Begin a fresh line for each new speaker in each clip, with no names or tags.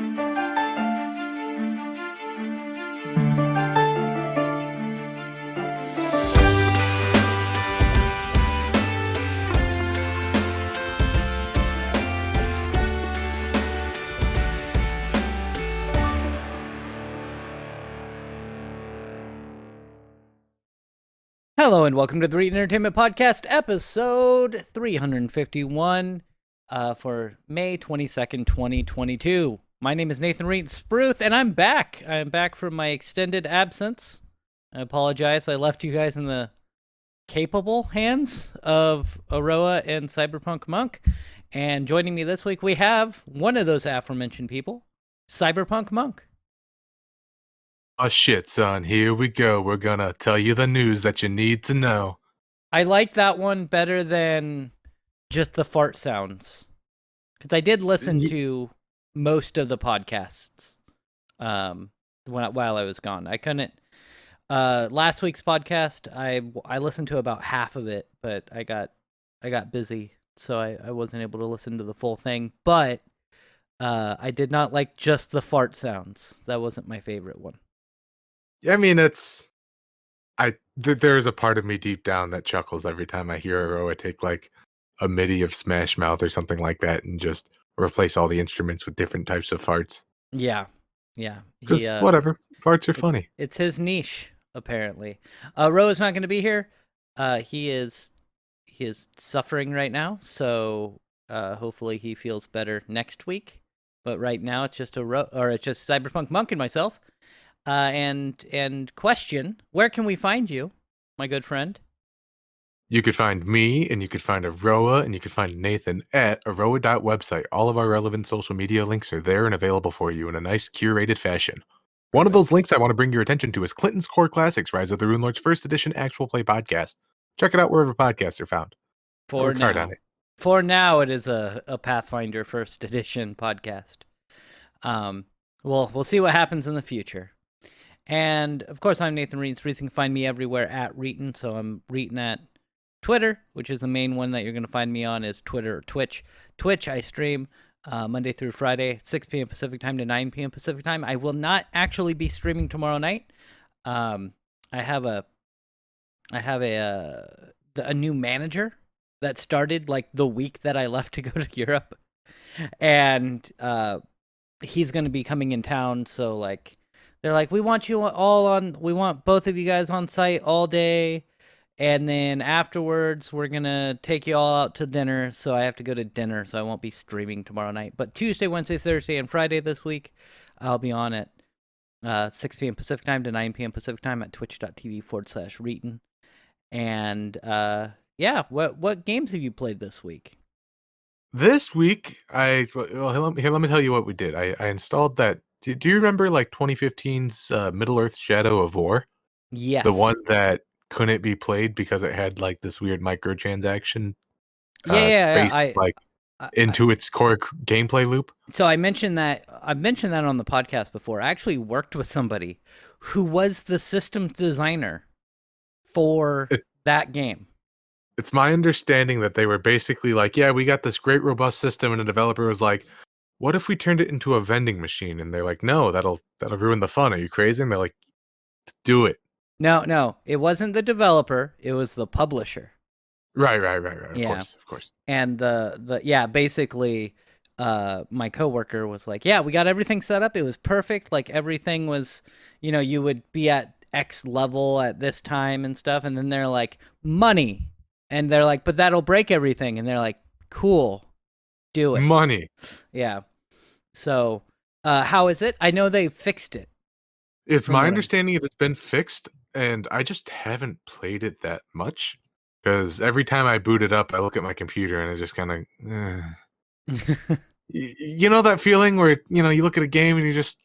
Hello and welcome to the Reetin Entertainment Podcast, episode 351 for May 22nd, 2022. My name is Nathan Reetin Spruth, and I'm back. I'm back from my extended absence. I apologize. I left you guys in the capable hands of Aroa and Cyberpunk Monk. And joining me this week, we have one of those aforementioned people, Cyberpunk Monk.
Oh shit, son, here we go. We're gonna tell you the news that you need to know.
I like that one better than just the fart sounds. Because I did listen to most of the podcasts while I was gone. I couldn't... last week's podcast, I listened to about half of it, but I got busy, so I wasn't able to listen to the full thing. But I did not like just the fart sounds. That wasn't my favorite one.
I mean, there's a part of me deep down that chuckles every time I hear Aroa take like a MIDI of Smash Mouth or something like that and just replace all the instruments with different types of farts.
Yeah.
Because whatever, farts are funny.
It's his niche, apparently. Roa's not going to be here. He is suffering right now, so hopefully he feels better next week. But right now it's just it's just Cyberpunk Monk and myself. And question, where can we find you, my good friend?
You could find me, and you could find Aroa, and you could find Nathan at aroa.website. All of our relevant social media links are there and available for you in a nice curated fashion. One of those links I want to bring your attention to is Clinton's Core Classics, Rise of the Rune Lords First Edition Actual Play Podcast. Check it out wherever podcasts are found.
For now, it is a Pathfinder First Edition podcast. We'll see what happens in the future. And, of course, I'm Nathan Reetin Spruth. You can find me everywhere at Reetin. So I'm Reetin at Twitter, which is the main one that you're going to find me on, is Twitter or Twitch. Twitch, I stream Monday through Friday, 6 p.m. Pacific time to 9 p.m. Pacific time. I will not actually be streaming tomorrow night. I have a new manager that started like the week that I left to go to Europe. And he's going to be coming in town, so like... They're like, we want both of you guys on site all day, and then afterwards, we're going to take you all out to dinner, so I have to go to dinner, so I won't be streaming tomorrow night. But Tuesday, Wednesday, Thursday, and Friday this week, I'll be on at 6 p.m. Pacific time to 9 p.m. Pacific time at twitch.tv/Reetin. And, yeah, what games have you played this week?
This week, let me tell you what we did. I installed that. Do you remember like 2015's Middle-earth Shadow of War?
Yes.
The one that couldn't be played because it had like this weird microtransaction into its core gameplay loop.
So I've mentioned that on the podcast before. I actually worked with somebody who was the systems designer for that game.
It's my understanding that they were basically like, yeah, we got this great robust system, and the developer was like, what if we turned it into a vending machine? And they're like, no, that'll ruin the fun. Are you crazy? And they're like, do it.
No, it wasn't the developer. It was the publisher.
Right.
Yeah.
Of course.
And basically, my coworker was like, yeah, we got everything set up. It was perfect. Like everything was, you would be at X level at this time and stuff. And then they're like, money. And they're like, but that'll break everything. And they're like, cool, do it.
Money.
Yeah. So, how is it? I know they fixed it.
It's my understanding it's been fixed, and I just haven't played it that much. Because every time I boot it up, I look at my computer and I just kind of... you know that feeling where, you look at a game and you just...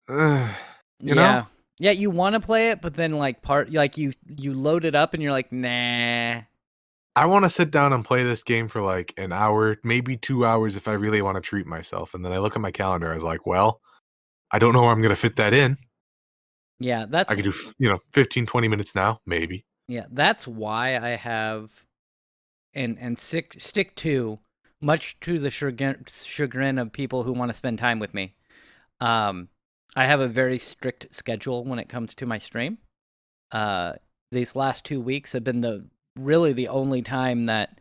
know?
Yeah, you want to play it, but then you load it up and you're like, nah.
I want to sit down and play this game for like an hour, maybe 2 hours if I really want to treat myself. And then I look at my calendar, I was like, well, I don't know where I'm going to fit that in.
Yeah,
I could do, 15, 20 minutes now, maybe.
Yeah, that's why I have and stick to, much to the chagrin of people who want to spend time with me. Um, I have a very strict schedule when it comes to my stream. Uh, these last 2 weeks have been really the only time that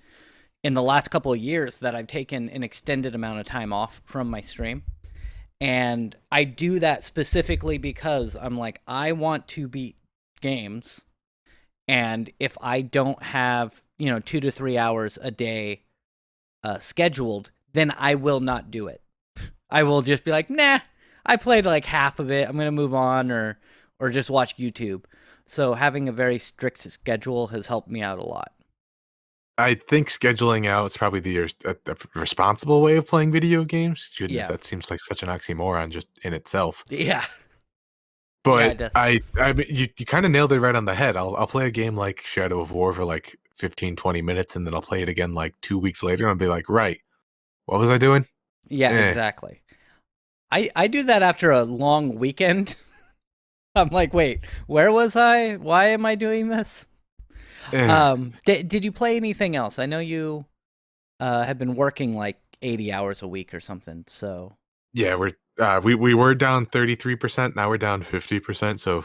in the last couple of years that I've taken an extended amount of time off from my stream. And I do that specifically because I'm like, I want to beat games. And if I don't have, 2 to 3 hours a day scheduled, then I will not do it. I will just be like, nah, I played like half of it. I'm gonna move on or just watch YouTube. So having a very strict schedule has helped me out a lot.
I think scheduling out is probably the responsible way of playing video games. Goodness,
Yeah.
that seems like such an oxymoron just in itself.
Yeah. Yeah, it
But
does.
I mean, you kind of nailed it right on the head. I'll play a game like Shadow of War for like 15, 20 minutes, and then I'll play it again like 2 weeks later, and I'll be like, right, what was I doing?
Yeah,
Eh,
exactly. I do that after a long weekend. I'm like, wait, where was I? Why am I doing this?
eh.
Did you play anything else? I know you have been working like 80 hours a week or something. So
Yeah, we were down 33%. Now we're down 50%. So,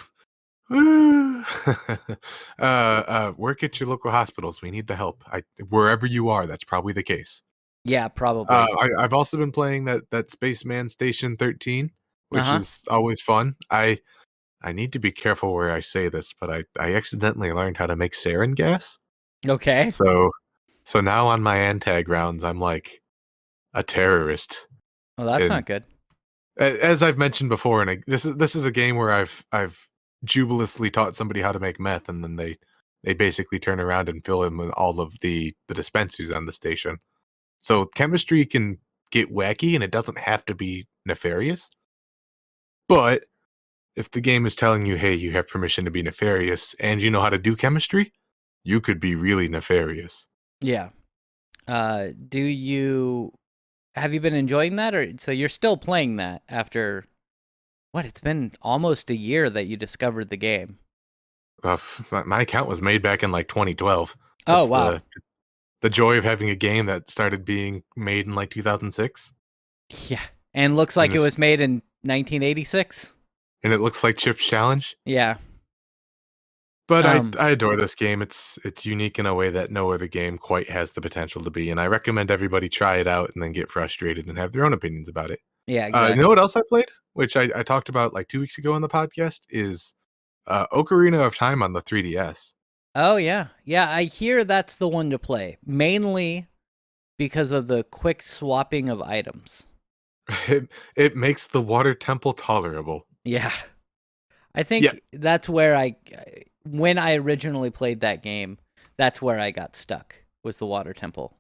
work at your local hospitals. We need the help. Wherever you are, that's probably the case.
yeah, probably.
I've also been playing that Spaceman Station 13,
Uh
which
huh.
is always fun. I need to be careful where I say this, but I accidentally learned how to make sarin gas.
Okay.
So now on my Antag rounds, I'm like a terrorist.
Well, that's
And
not good.
as I've mentioned before, and this is a game where I've jubilously taught somebody how to make meth, and then they basically turn around and fill in with all of the dispensers on the station. So chemistry can get wacky, and it doesn't have to be nefarious. But if the game is telling you, hey, you have permission to be nefarious, and you know how to do chemistry, you could be really nefarious.
Yeah. Do you have you been enjoying that, or so you're still playing that after what? It's been almost a year that you discovered the game.
My account was made back in like 2012.
Oh
That's
wow.
the joy of having a game that started being made in like 2006,
Yeah. And looks
and
like it
this
was made in 1986.
and it looks like Chip's Challenge.
Yeah.
But
Um.
I adore this game. It's unique in a way that no other game quite has the potential to be, and I recommend everybody try it out and then get frustrated and have their own opinions about it.
Yeah.
You know what
Exactly.
else I played, which I talked about like 2 weeks ago on the podcast, is Ocarina of Time on the 3DS.
Oh yeah. Yeah. I hear that's the one to play mainly because of the quick swapping of items.
It makes the water temple tolerable.
Yeah. I
Yeah,
think that's where when I originally played that game, that's where I got stuck, was the water temple,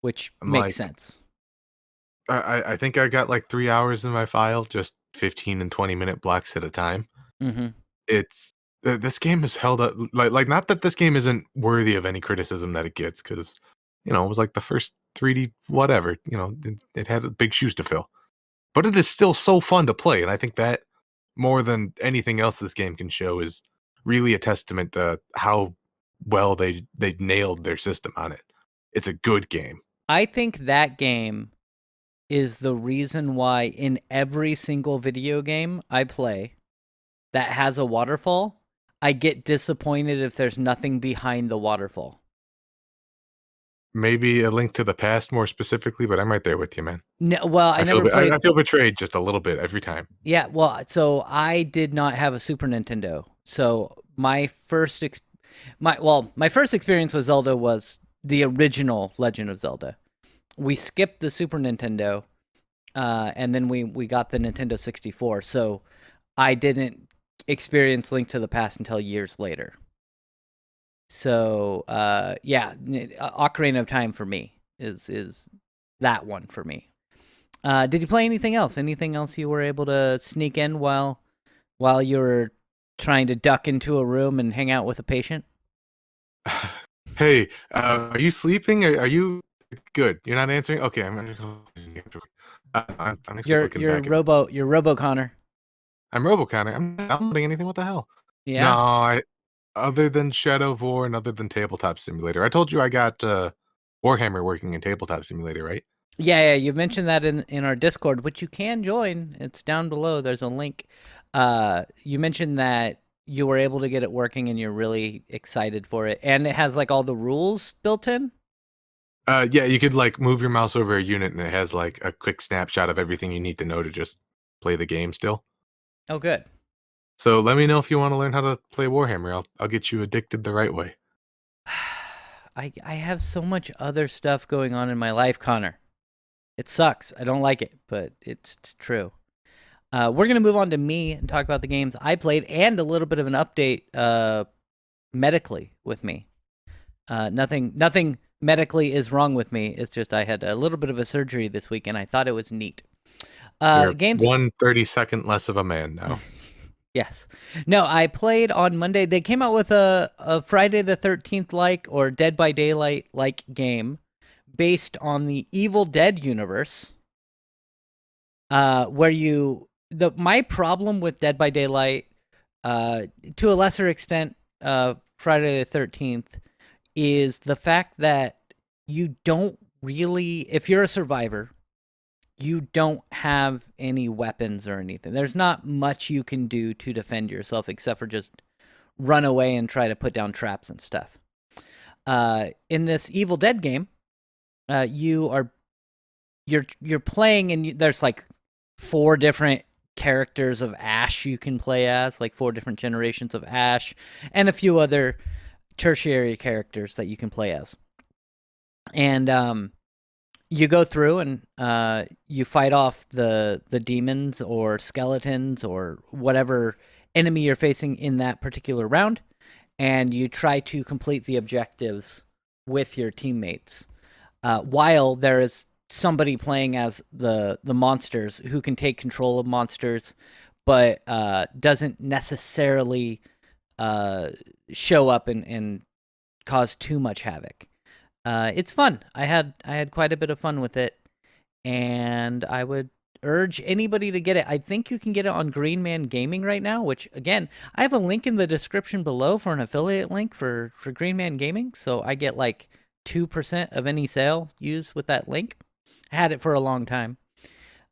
which
I'm
makes
like,
sense.
I think I got like 3 hours in my file, just 15 and 20-minute blocks at a time.
Mm-hmm.
It's this game is held up like not that this game isn't worthy of any criticism that it gets, because it was like the first 3D whatever. It had big shoes to fill, but it is still so fun to play, and I think that more than anything else this game can show is really a testament to how well they nailed their system on it. It's a good game.
I think that game is the reason why in every single video game I play that has a waterfall, I get disappointed if there's nothing behind the waterfall.
Maybe a Link to the Past more specifically, but I'm right there with you, man.
No, well, I never
I
played.
feel betrayed just a little bit every time.
Yeah, well, so I did not have a Super Nintendo. So my first experience with Zelda was the original Legend of Zelda. We skipped the Super Nintendo, and then we got the Nintendo 64. So I didn't experience Link to the Past until years later. So yeah, Ocarina of Time for me is that one for me. Did you play anything else? Anything else you were able to sneak in while you were trying to duck into a room and hang out with a patient?
Hey, are you sleeping? Are you good? You're not answering? Okay, I'm gonna go. I'm actually looking back at.
You're Robo Connor.
I'm RoboConner. I'm not downloading anything. What the hell? No,
Yeah.
other than Shadow of War and other than Tabletop Simulator. I told you I got Warhammer working in Tabletop Simulator, right?
Yeah, you mentioned that in our Discord, which you can join. It's down below. There's a link. You mentioned that you were able to get it working and you're really excited for it. And it has like all the rules built in.
Yeah, you could like move your mouse over a unit and it has like a quick snapshot of everything you need to know to just play the game still.
Oh, good.
So let me know if you want to learn how to play Warhammer. I'll get you addicted the right way.
I have so much other stuff going on in my life, Connor. It sucks. I don't like it, but it's true. We're gonna move on to me and talk about the games I played and a little bit of an update medically with me. Nothing medically is wrong with me. It's just I had a little bit of a surgery this week, and I thought it was neat.
You're
Games.
1/32nd less of a man now.
Yes. No, I played on Monday. They came out with a Friday the 13th like or Dead by Daylight like game based on the Evil Dead universe. Where my problem with Dead by Daylight, to a lesser extent, Friday the 13th, is the fact that you don't really, if you're a survivor, you don't have any weapons or anything. There's not much you can do to defend yourself except for just run away and try to put down traps and stuff. In this Evil Dead game, you're playing and there's like 4 different characters of Ash you can play as, like 4 different generations of Ash, and a few other tertiary characters that you can play as. And you go through and you fight off the demons or skeletons or whatever enemy you're facing in that particular round, and you try to complete the objectives with your teammates. While there is somebody playing as the monsters who can take control of monsters, but doesn't necessarily show up and cause too much havoc. It's fun. I had quite a bit of fun with it, and I would urge anybody to get it. I think you can get it on Green Man Gaming right now, which again, I have a link in the description below for an affiliate link for Green Man Gaming, so I get like 2% of any sale used with that link. I had it for a long time.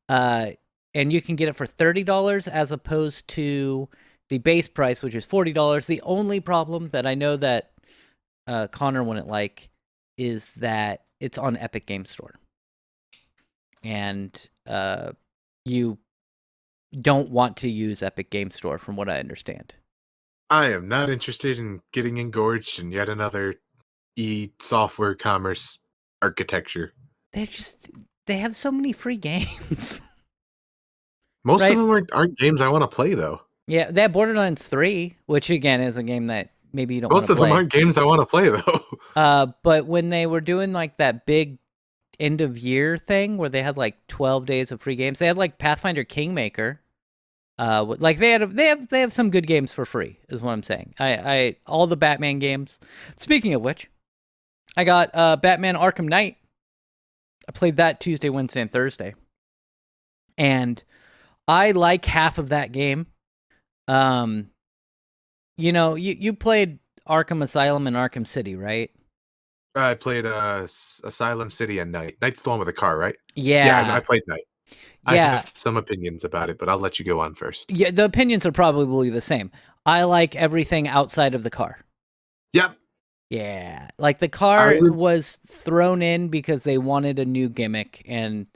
And you can get it for $30 as opposed to the base price, which is $40. The only problem that I know that Connor wouldn't like is that it's on Epic Game Store. And you don't want to use Epic Game Store, from what I understand.
I am not interested in getting engorged in yet another software commerce architecture.
They have so many free games.
Most
right?
of them aren't games I want to play, though.
Yeah, they have Borderlands 3, which again is a game that maybe you don't want
Most
to
of them
play.
aren't games I want to play, though.
But when they were doing like that big end of year thing where they had like 12 days of free games, they had like Pathfinder Kingmaker. Like they have some good games for free, is what I'm saying. I all the Batman games. Speaking of which, I got Batman Arkham Knight. I played that Tuesday, Wednesday, and Thursday, and I like half of that game. You played Arkham Asylum and Arkham City, right?
I played Asylum City and Night. Night's the one with the car, right?
Yeah.
I played Night. I
Yeah.
have some opinions about it, but I'll let you go on first.
Yeah, the opinions are probably the same. I like everything outside of the car.
Yep.
Yeah. Like the car was thrown in because they wanted a new gimmick, and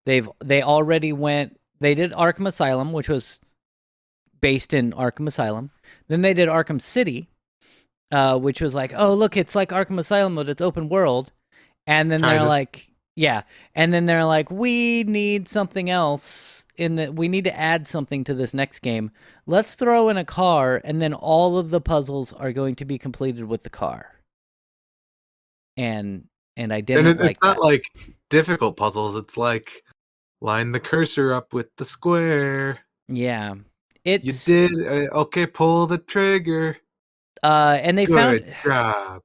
they did Arkham Asylum, which was based in Arkham Asylum. Then they did Arkham City, which was like, oh, look, it's like Arkham Asylum, but it's open world. And then they're like, yeah. And then they're like, we need something else we need to add something to this next game. Let's throw in a car, and then all of the puzzles are going to be completed with the car. And I didn't like that.
It's not like difficult puzzles. It's like line the cursor up with the square.
Yeah.
You did okay, pull the trigger.
And they
Good job.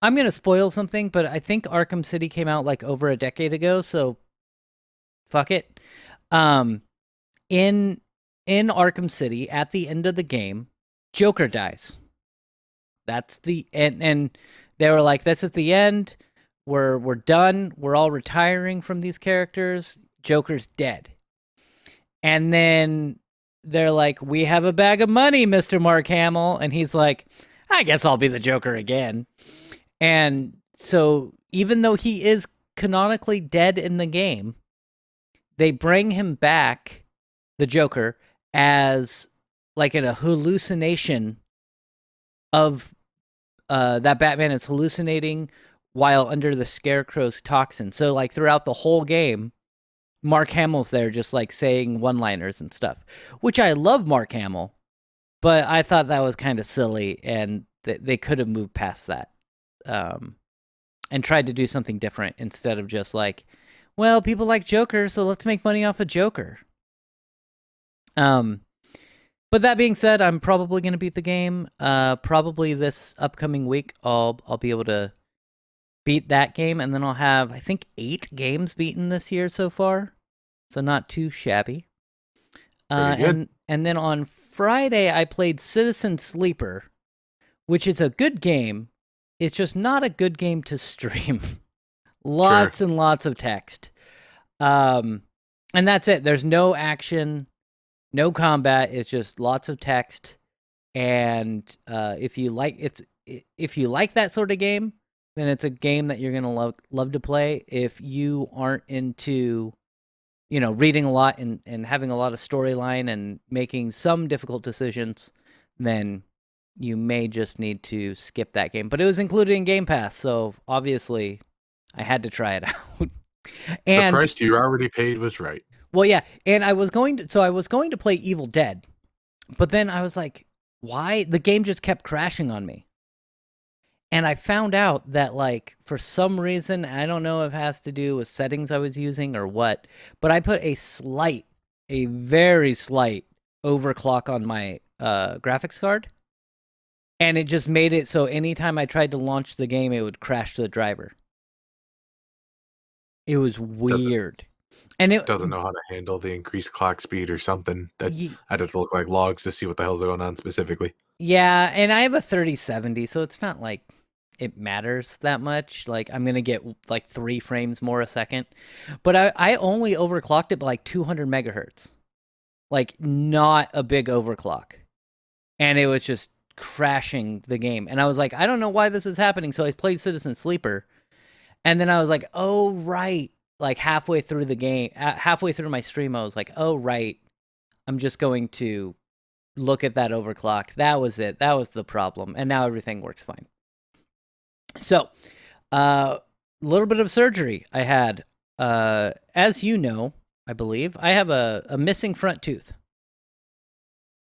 I'm going to spoil something, but I think Arkham City came out like over a decade ago, so fuck it. In Arkham City, at the end of the game, Joker dies. That's the and they were like, "This is the end. we're done. We're all retiring from these characters. Joker's dead. And then they're like, we have a bag of money, Mr. Mark Hamill. And he's like, I guess I'll be the Joker again. And so even though he is canonically dead in the game, they bring him back, the Joker, as like in a hallucination of that Batman is hallucinating while under the Scarecrow's toxin. So like throughout the whole game, Mark Hamill's there just like saying one-liners and stuff, which I love Mark Hamill, but I thought that was kind of silly, and they could have moved past that and tried to do something different instead of just like, well, people like Joker, so let's make money off of Joker. But that being said, I'm probably going to beat the game. Probably this upcoming week, I'll be able to beat that game, and then I'll have, I think, 8 games beaten this year so far, so not too shabby.
Pretty good.
And then on Friday, I played Citizen Sleeper, which is a good game. It's just not a good game to stream. Lots and lots of text. And that's it. There's no action, no combat. It's just lots of text. And if you like that sort of game, then it's a game that you're gonna love to play. If you aren't into, reading a lot and having a lot of storyline and making some difficult decisions, then you may just need to skip that game. But it was included in Game Pass, so obviously I had to try it out. And
the price you already paid was right.
Well, yeah, and I was going to play Evil Dead, but then I was like, why? The game just kept crashing on me. And I found out that, like, for some reason, I don't know if it has to do with settings I was using or what, but I put a very slight overclock on my graphics card. And it just made it so anytime I tried to launch the game, it would crash the driver. It was weird. And it
doesn't know how to handle the increased clock speed or something. I just look like logs to see what the hell's going on specifically.
Yeah, and I have a 3070, so it's not like it matters that much. Like, I'm going to get like 3 frames more a second. But I only overclocked it by like 200 megahertz. Like, not a big overclock. And it was just crashing the game. And I was like, I don't know why this is happening. So I played Citizen Sleeper. And then I was like, oh, right. Like halfway through the game, halfway through my stream, I was like, oh, right. I'm just going to look at that overclock. That was it. That was the problem. And now everything works fine. So, a little bit of surgery I had. As you know, I believe, I have a missing front tooth.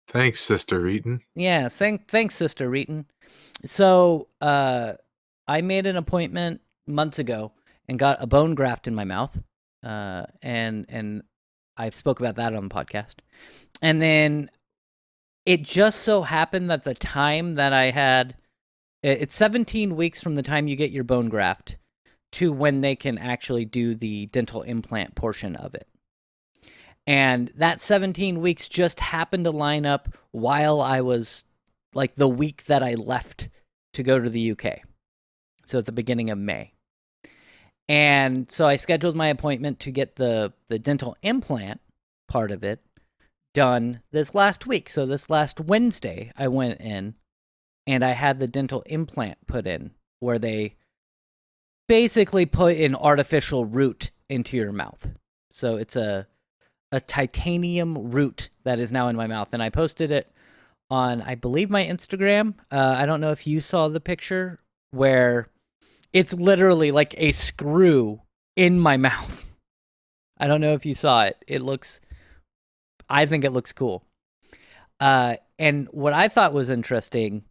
Thanks, Sister Reetin.
Yeah, thanks, Sister Reetin. So, I made an appointment months ago and got a bone graft in my mouth. And I spoke about that on the podcast. And then it just so happened that the time that I had, it's 17 weeks from the time you get your bone graft to when they can actually do the dental implant portion of it. And that 17 weeks just happened to line up while I was, like, the week that I left to go to the UK. So at the beginning of May. And so I scheduled my appointment to get the dental implant part of it done this last week. So this last Wednesday, I went in and I had the dental implant put in, where they basically put an artificial root into your mouth. So it's a titanium root that is now in my mouth. And I posted it on, I believe, my Instagram. I don't know if you saw the picture, where it's literally like a screw in my mouth. I don't know if you saw it. I think it looks cool. And what I thought was interesting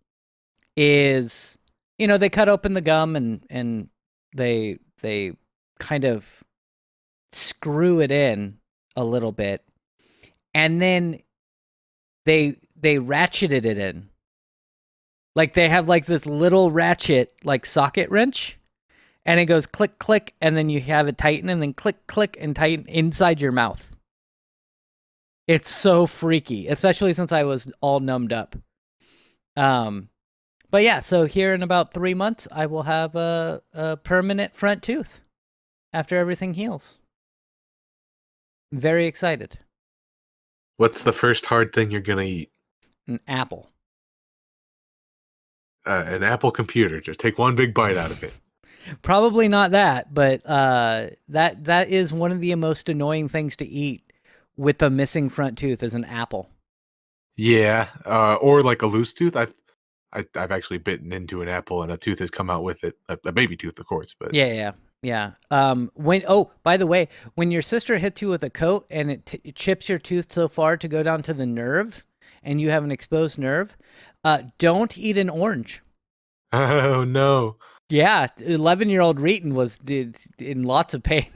is, they cut open the gum and they kind of screw it in a little bit, and then they ratcheted it in. Like, they have like this little ratchet, like socket wrench, and it goes click, click, and then you have it tighten, and then click, click, and tighten inside your mouth. It's so freaky, especially since I was all numbed up. But yeah, so here in about 3 months, I will have a permanent front tooth after everything heals. Very excited.
What's the first hard thing you're gonna eat?
An apple.
An Apple computer. Just take one big bite out of it.
Probably not that, but that is one of the most annoying things to eat with a missing front tooth is an apple.
Yeah, or like a loose tooth. I've actually bitten into an apple and a tooth has come out with it. A baby tooth, of course, but
Yeah. By the way, when your sister hits you with a coat and it chips your tooth so far to go down to the nerve, and you have an exposed nerve, don't eat an orange.
oh no,
Yeah, 11-year-old Reetin was in lots of pain.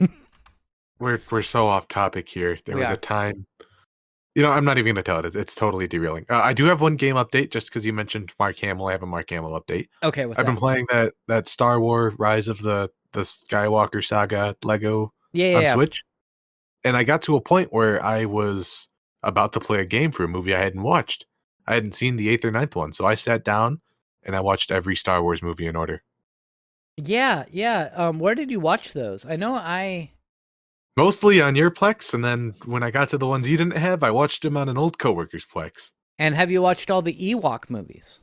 we're so off topic here. There
We
was a
are.
time. I'm not even gonna tell it. It's totally derailing. I do have one game update just because you mentioned Mark Hamill. I have a Mark Hamill update.
Okay, what's
I've been
that?
playing that Star Wars Rise of the Skywalker Saga Lego
Yeah, yeah,
on
yeah.
Switch, and I got to a point where I was about to play a game for a movie I hadn't watched. I hadn't seen the eighth or ninth one, so I sat down and I watched every Star Wars movie in order.
Yeah, yeah. Where did you watch those? I know I
Mostly on your Plex, and then when I got to the ones you didn't have, I watched them on an old coworker's Plex.
And have you watched all the Ewok movies?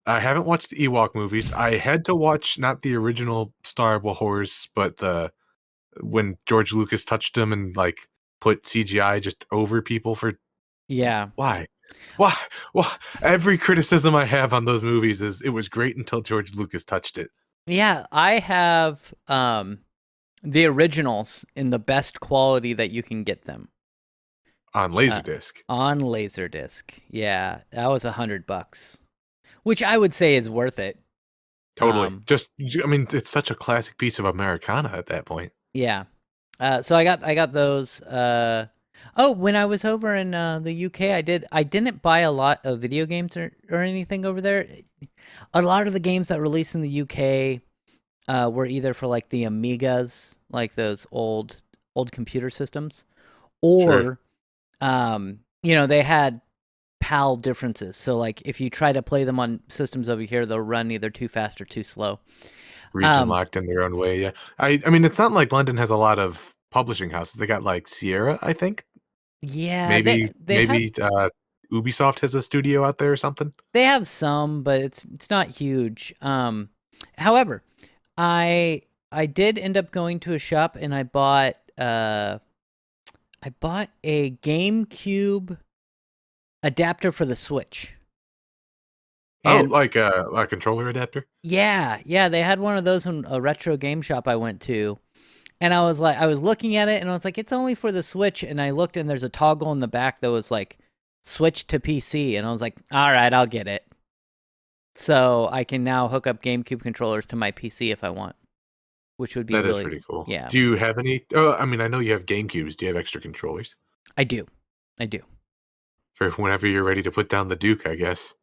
I haven't watched the Ewok movies. I had to watch not the original Star Wars, but the when George Lucas touched them and like put CGI just over people for
Yeah.
why? Why? Why? Every criticism I have on those movies is it was great until George Lucas touched it
Yeah, I have the originals in the best quality that you can get them.
on
Uh,
Laserdisc.
on Laserdisc. Yeah, that was $100, which I would say is worth it.
Totally. I mean, it's such a classic piece of Americana at that point.
Yeah. So I got those. When I was over in the UK, I didn't buy a lot of video games or anything over there. A lot of the games that released in the UK were either for like the Amigas, like those old computer systems,
Sure.
or they had PAL differences. So like if you try to play them on systems over here, they'll run either too fast or too slow.
Region
Um,
locked in their own way, yeah. I mean, it's not like London has a lot of publishing houses. They got, like, Sierra, I think?
yeah, they
Maybe
they have
maybe, Ubisoft has a studio out there or something?
they have some, but it's not huge. However, I I did end up going to a shop and I bought a GameCube adapter for the Switch.
Oh,
And
like a controller adapter?
yeah, they had one of those in a retro game shop I went to. And I was looking at it and I was like, it's only for the Switch. And I looked and there's a toggle in the back that was like, switch to PC. And I was like, all right, I'll get it. So I can now hook up GameCube controllers to my PC if I want, which would be
That is
really,
pretty cool.
yeah,
Do you have any I mean, I know you have GameCubes. Do you have extra controllers?
I do. I do.
For whenever you're ready to put down the Duke, I guess.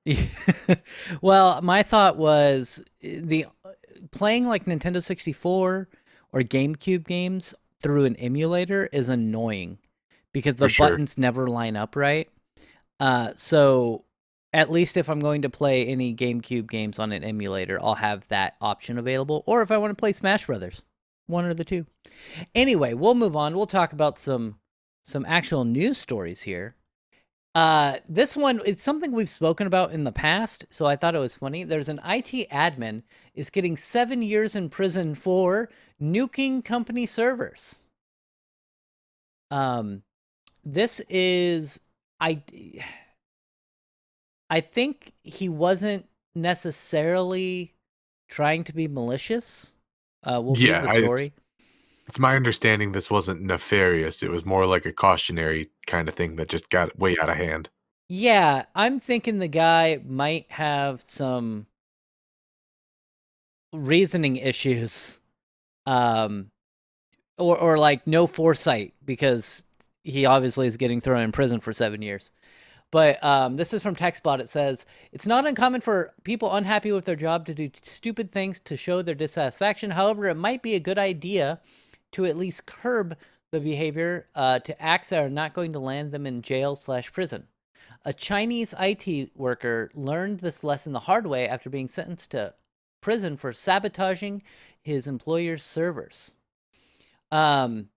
Well, my thought was the playing like Nintendo 64 or GameCube games through an emulator is annoying because
For
the
sure.
buttons never line up right. So at least if I'm going to play any GameCube games on an emulator, I'll have that option available. Or if I want to play Smash Brothers, one or the two. Anyway, we'll move on. We'll talk about some actual news stories here. This one, it's something we've spoken about in the past, so I thought it was funny. There's an IT admin is getting 7 years in prison for nuking company servers. This is I I think he wasn't necessarily trying to be malicious. We'll read
Yeah,
the
it's
story.
it's my understanding this wasn't nefarious. It was more like a cautionary kinda thing that just got way out of hand.
Yeah, I'm thinking the guy might have some reasoning issues. Um, or like no foresight because he obviously is getting thrown in prison for 7 years. But this is from TechSpot. It says, it's not uncommon for people unhappy with their job to do stupid things to show their dissatisfaction. However, it might be a good idea to at least curb the behavior to acts that are not going to land them in jail/prison. A Chinese IT worker learned this lesson the hard way after being sentenced to prison for sabotaging his employer's servers. Um,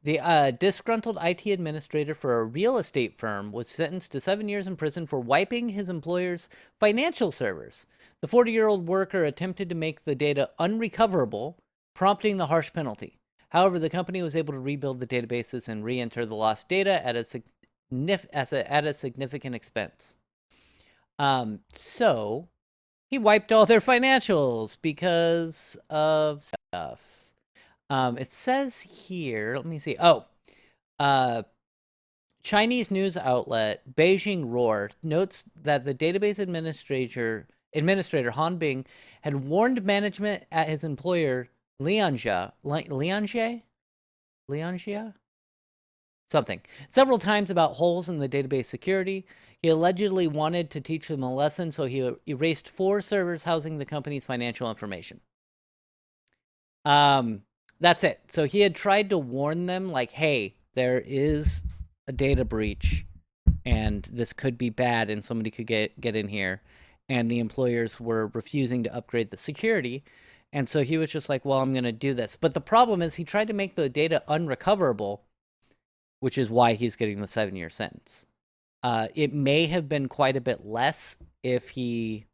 the disgruntled IT administrator for a real estate firm was sentenced to 7 years in prison for wiping his employer's financial servers. The 40-year-old worker attempted to make the data unrecoverable, prompting the harsh penalty. However, the company was able to rebuild the databases and re-enter the lost data at a significant expense. So he wiped all their financials because of stuff. It says here, let me see. Chinese news outlet Beijing Roar notes that the database administrator Han Bing had warned management at his employer Lianjia something several times about holes in the database security. He allegedly wanted to teach them a lesson, so he erased 4 servers housing the company's financial information. That's it. So he had tried to warn them, like, hey, there is a data breach and this could be bad and somebody could get in here. And the employers were refusing to upgrade the security. And so he was just like, well, I'm going to do this. But the problem is he tried to make the data unrecoverable, which is why he's getting the 7-year sentence. It may have been quite a bit less if he,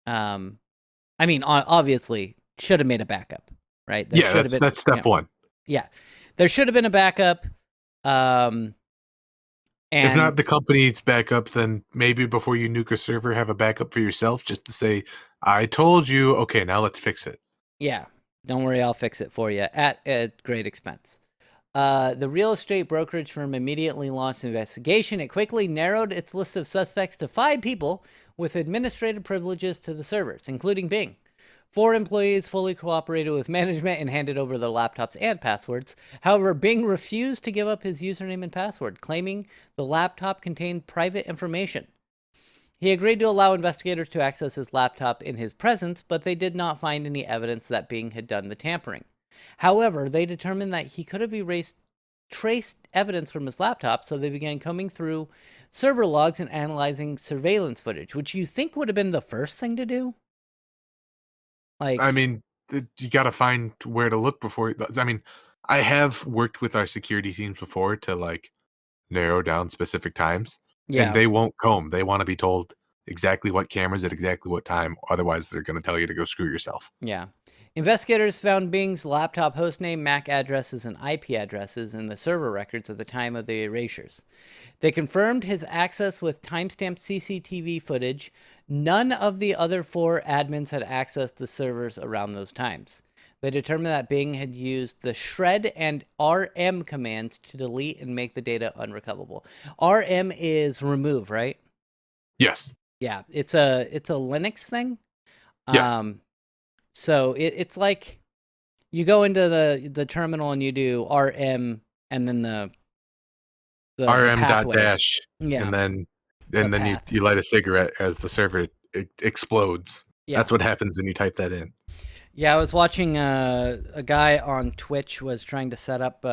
obviously should have made a backup, right?
That's step one.
Yeah, there should have been a backup. And
if not the company's backup, then maybe before you nuke a server, have a backup for yourself just to say, I told you, okay, now let's fix it.
Yeah, don't worry, I'll fix it for you at a great expense. The real estate brokerage firm immediately launched an investigation. It quickly narrowed its list of suspects to 5 people with administrative privileges to the servers, including Bing. 4 employees fully cooperated with management and handed over their laptops and passwords. However, Bing refused to give up his username and password, claiming the laptop contained private information. He agreed to allow investigators to access his laptop in his presence, but they did not find any evidence that Bing had done the tampering. However, they determined that he could have traced evidence from his laptop, so they began combing through server logs and analyzing surveillance footage, which you think would have been the first thing to do?
I mean, you got to find where to look before. I mean, I have worked with our security teams before to like narrow down specific times, and they won't comb. They want to be told exactly what cameras at exactly what time. Otherwise, they're going to tell you to go screw yourself.
Yeah. Investigators found Bing's laptop hostname, MAC addresses, and IP addresses in the server records at the time of the erasures. They confirmed his access with timestamped CCTV footage. None of the other 4 admins had accessed the servers around those times. They determined that Bing had used the shred and RM commands to delete and make the data unrecoverable. RM is remove, right?
Yes.
Yeah, it's a Linux thing.
Yes.
So it's like you go into the terminal and you do RM and then the pathway.
RM.dash,
Yeah.
and then you light a cigarette as the server explodes.
Yeah.
That's what happens when you type that in.
Yeah, I was watching a guy on Twitch was trying to set up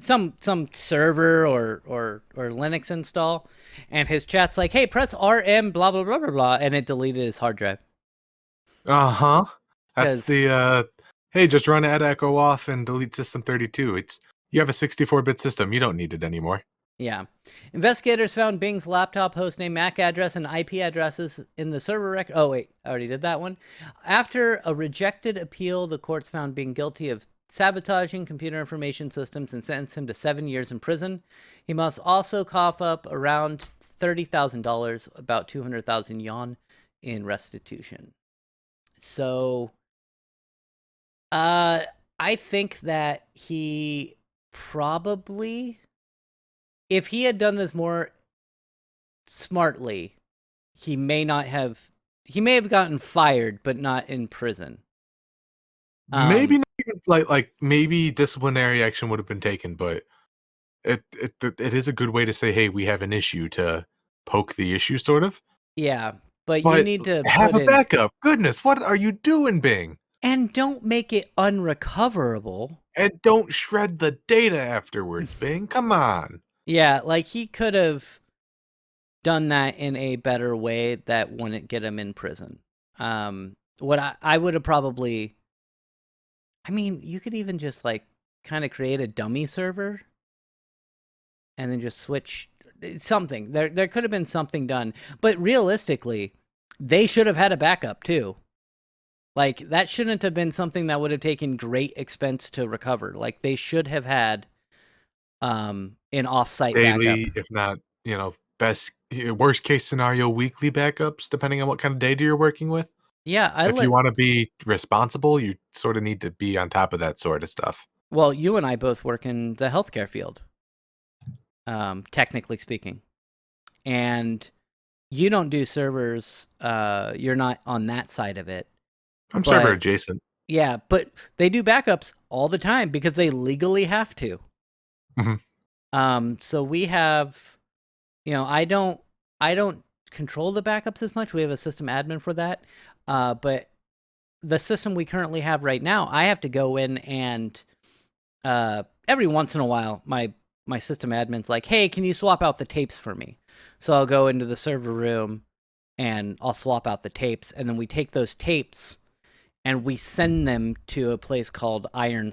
some server or Linux install, and his chat's like, "Hey, press RM blah blah blah blah blah," and it deleted his hard drive.
Uh-huh. That's the hey, just run add echo off and delete system32. You have a 64-bit system. You don't need it anymore.
Yeah. Investigators found Bing's laptop hostname, MAC address, and IP addresses in the server record. Oh, wait, I already did that one. After a rejected appeal, the courts found Bing guilty of sabotaging computer information systems and sentenced him to 7 years in prison. He must also cough up around $30,000, about 200,000 yuan, in restitution. So, I think that he probably, if he had done this more smartly, he may have gotten fired, but not in prison.
Maybe not even, like maybe disciplinary action would have been taken, but it is a good way to say, hey, we have an issue, to poke the issue, sort of.
Yeah, but you need to
have a backup. Goodness, what are you doing, Bing?
And don't make it unrecoverable.
And don't shred the data afterwards, Bing. Come on.
Yeah, like he could have done that in a better way that wouldn't get him in prison. What I would have probably, I mean, you could even just like kind of create a dummy server and then just switch something. There could have been something done, but realistically, they should have had a backup too. Like that shouldn't have been something that would have taken great expense to recover. Like they should have had an offsite backup.
Daily, if not, best worst case scenario, weekly backups, depending on what kind of data you're working with.
Yeah,
If you wanna be responsible, you sorta need to be on top of that sorta stuff.
well, you and I both work in the healthcare field, technically speaking. And you don't do servers, you're not on that side of it.
I'm server
But
adjacent.
yeah, but they do backups all the time because they legally have to.
Mhm.
So we have, I don't control the backups as much. We have a system admin for that. But the system we currently have right now, I have to go in and every once in a while, my system admin's like, "Hey, can you swap out the tapes for me?" So I'll go into the server room and I'll swap out the tapes, and then we take those tapes and we send them to a place called Iron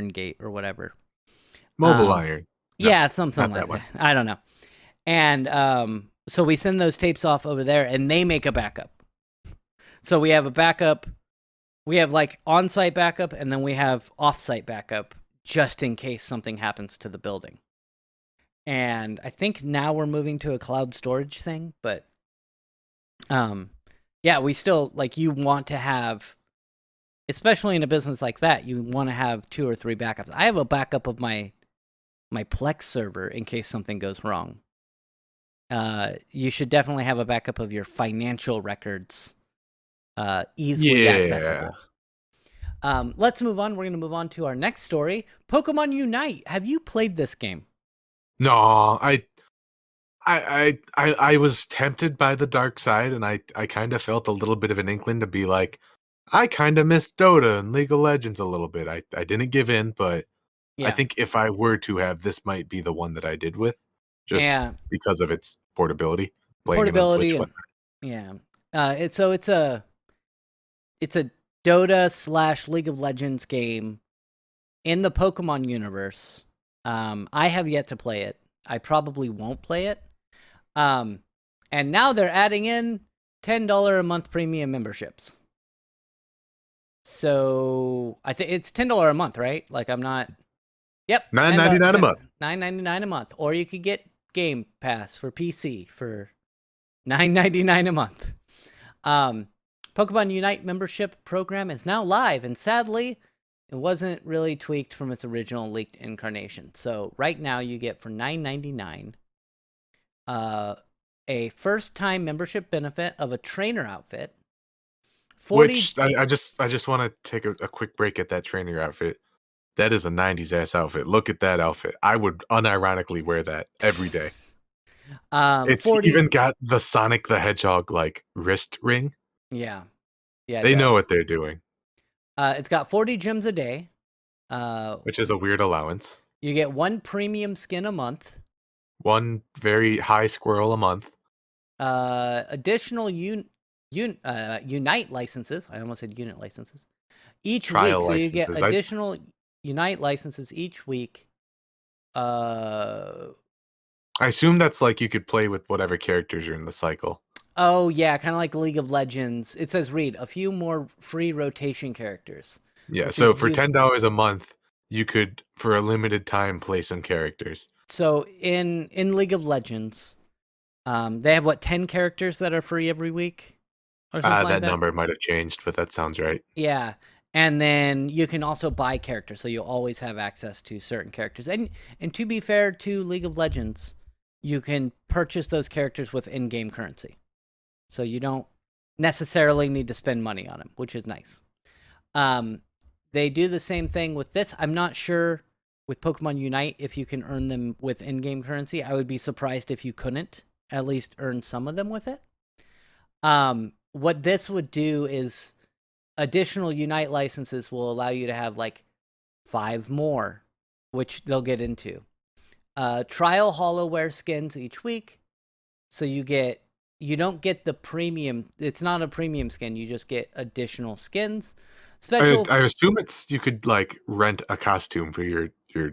Gate or whatever.
Mobile iron. No,
Yeah, something
not
like
that one.
that. I don't know. And so we send those tapes off over there, and they make a backup. So we have a backup. We have like on-site backup, and then we have off-site backup just in case something happens to the building. And I think now we're moving to a cloud storage thing, but yeah, we still like you want to have, especially in a business like that, you want to have 2 or 3 backups. I have a backup of my Plex server in case something goes wrong. You should definitely have a backup of your financial records, easily
Yeah.
accessible. Let's move on. We're going to move on to our next story. Pokemon Unite. Have you played this game?
No, I was tempted by the dark side, and I kinda felt a little bit of an inkling to be like, I kinda miss Dota and League of Legends a little bit. I didn't give in, but I
Yeah.
think if I were to have, this might be the one that I did with, just
Yeah.
because of its portability, playing it on
Portability
Switch,
and
whatnot.
yeah. It's a Dota slash League of Legends game in the Pokemon universe. I have yet to play it. I probably won't play it. Um, and now they're adding in $10 a month premium memberships. So I think it's $10 a month, right? Like I'm not. Yep,
$9.99 a month.
$9.99 a month, or you could get Game Pass for PC for $9.99 a month. Pokemon Unite membership program is now live, and sadly, it wasn't really tweaked from its original leaked incarnation. So right now, you get for $9.99 a first-time membership benefit of a trainer outfit. 40.
Which I just wanna take a quick break at that trainer outfit. That is a '90s ass outfit. Look at that outfit. I would unironically wear that every day. It's
40.
even got the Sonic the Hedgehog, like, wrist ring.
Yeah, yeah, it
They know
does.
what they're doing,
It's got 40 gems a day. Uh,
which is a weird allowance.
you get 1 premium skin a month.
One very high squirrel a month.
Additional Unite licenses. I almost said unit licenses each week.
Trial
So you get
licenses.
additional Unite licenses each week. Uh,
I assume that's, like, you could play with whatever characters are in the cycle.
oh yeah, kind of like League of Legends. It says read a few more free rotation characters,
Yeah,
which
so
is
for
use.
$10 a month, you could, for a limited time, play some characters.
So in League of Legends, they have what 10 characters that are free every week or something like
That
that.
number might have changed, but that sounds right.
Yeah. And then you can also buy characters, so you'll always have access to certain characters. And to be fair to League of Legends, you can purchase those characters with in-game currency. So you don't necessarily need to spend money on them, which is nice. They do the same thing with this. I'm not sure with Pokemon Unite if you can earn them with in-game currency. I would be surprised if you couldn't at least earn some of them with it. What this would do is additional Unite licenses will allow you to have like 5 more, which they'll get into. Trial HoloWare skins each week. So you don't get the premium. It's not a premium skin. You just get additional skins. Special,
I assume you could like rent a costume for your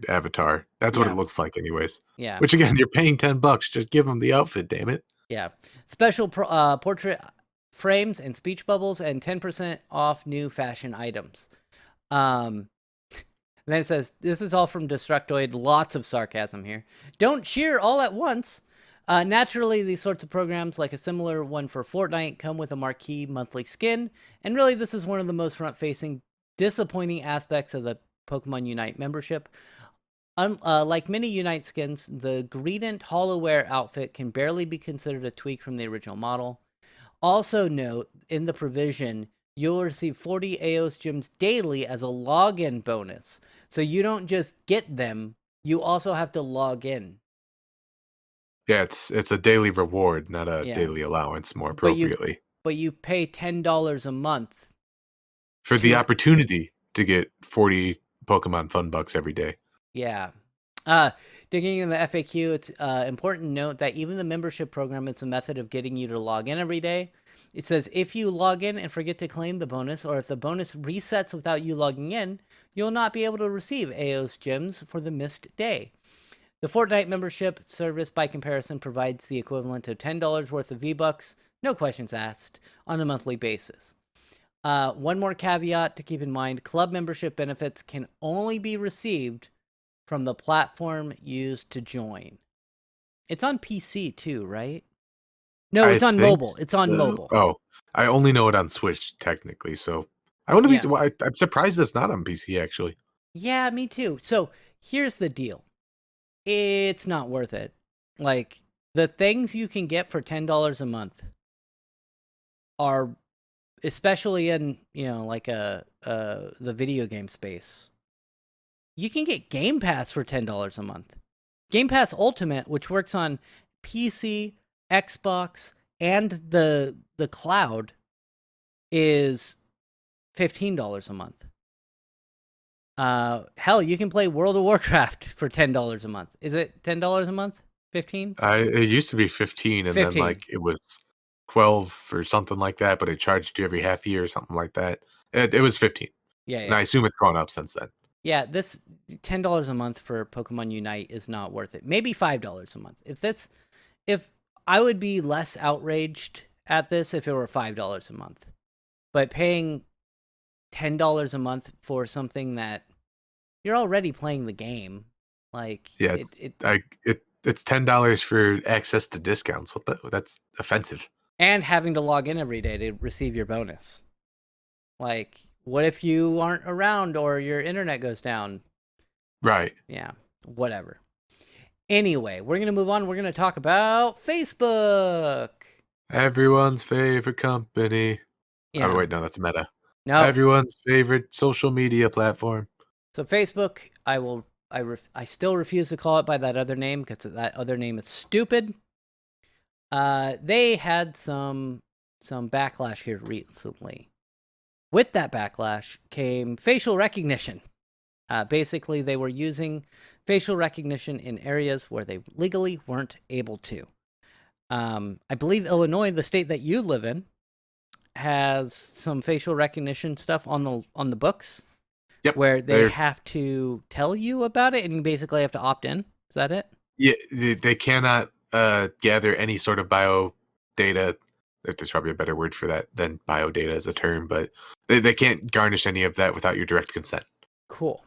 avatar. That's what it
yeah,
looks like, anyways.
yeah,
Which again, you're paying $10. Just give them the outfit, damn it.
yeah. Special portrait frames and speech bubbles and 10% off new fashion items. Um, and then it says, this is all from Destructoid. Lots of sarcasm here. Don't cheer all at once. Naturally, these sorts of programs, like a similar one for Fortnite, come with a marquee monthly skin. And really, this is one of the most front-facing, disappointing aspects of the Pokemon Unite membership. Like many Unite skins, the Greedent Hollowware outfit can barely be considered a tweak from the original model. Also note, in the provision, you'll receive 40 AOS gems daily as a login bonus. So you don't just get them, you also have to log in.
Yeah, it's a daily reward, not a
Yeah.
daily allowance, more
But you
appropriately.
but you pay $10 a month
For the
to
opportunity to get 40 Pokemon Fun Bucks every day.
yeah. Uh Digging in the FAQ, it's important to note that even the membership program is a method of getting you to log in every day. It says if you log in and forget to claim the bonus, or if the bonus resets without you logging in, you'll not be able to receive AOS gems for the missed day. The Fortnite membership service, by comparison, provides the equivalent of $10 worth of V-Bucks, no questions asked, on a monthly basis. One more caveat to keep in mind, club membership benefits can only be received from the platform used to join. It's on PC too, right? No,
I
it's on
think
mobile. It's on
so.
mobile.
Oh, I only know it on Switch technically, so I want to
Yeah.
be. I'm surprised it's not on PC actually.
Yeah, me too. So here's the deal. It's not worth it. Like, the things you can get for $10 a month are, especially in, like the video game space. You can get Game Pass for $10 a month. Game Pass Ultimate, which works on PC, Xbox, and the cloud, is $15 a month. Hell, you can play World of Warcraft for $10 a month. Is it $10 a month? 15?
It used to be 15, and then
15.
like it was 12 or something like that, but it charged you every half year or something like that. It was 15,
Yeah,
and I
yeah.
assume it's gone up since then.
Yeah, this $10 a month for Pokemon Unite is not worth it. Maybe $5 a month. If I would be less outraged at this if it were $5 a month. But paying $10 a month for something that you're already playing the game, like
Yeah, it's $10 for access to discounts. That's offensive.
and having to log in every day to receive your bonus. Like, what if you aren't around or your internet goes down?
Right.
Yeah, whatever. Anyway, we're going to move on. We're going to talk about Facebook.
Everyone's favorite company. Oh
Yeah.
wait, no, that's Meta.
No.
Everyone's favorite social media platform.
So Facebook, I still refuse to call it by that other name because that other name is stupid. They had some backlash here recently. With that backlash came facial recognition. Basically, they were using facial recognition in areas where they legally weren't able to. I believe Illinois, the state that you live in, has some facial recognition stuff on the books.
Yep.
Where they have to tell you about it and you basically have to opt in. Is that it?
Yeah, they cannot gather any sort of bio data. There's probably a better word for that than bio data as a term, but they can't garnish any of that without your direct consent.
Cool.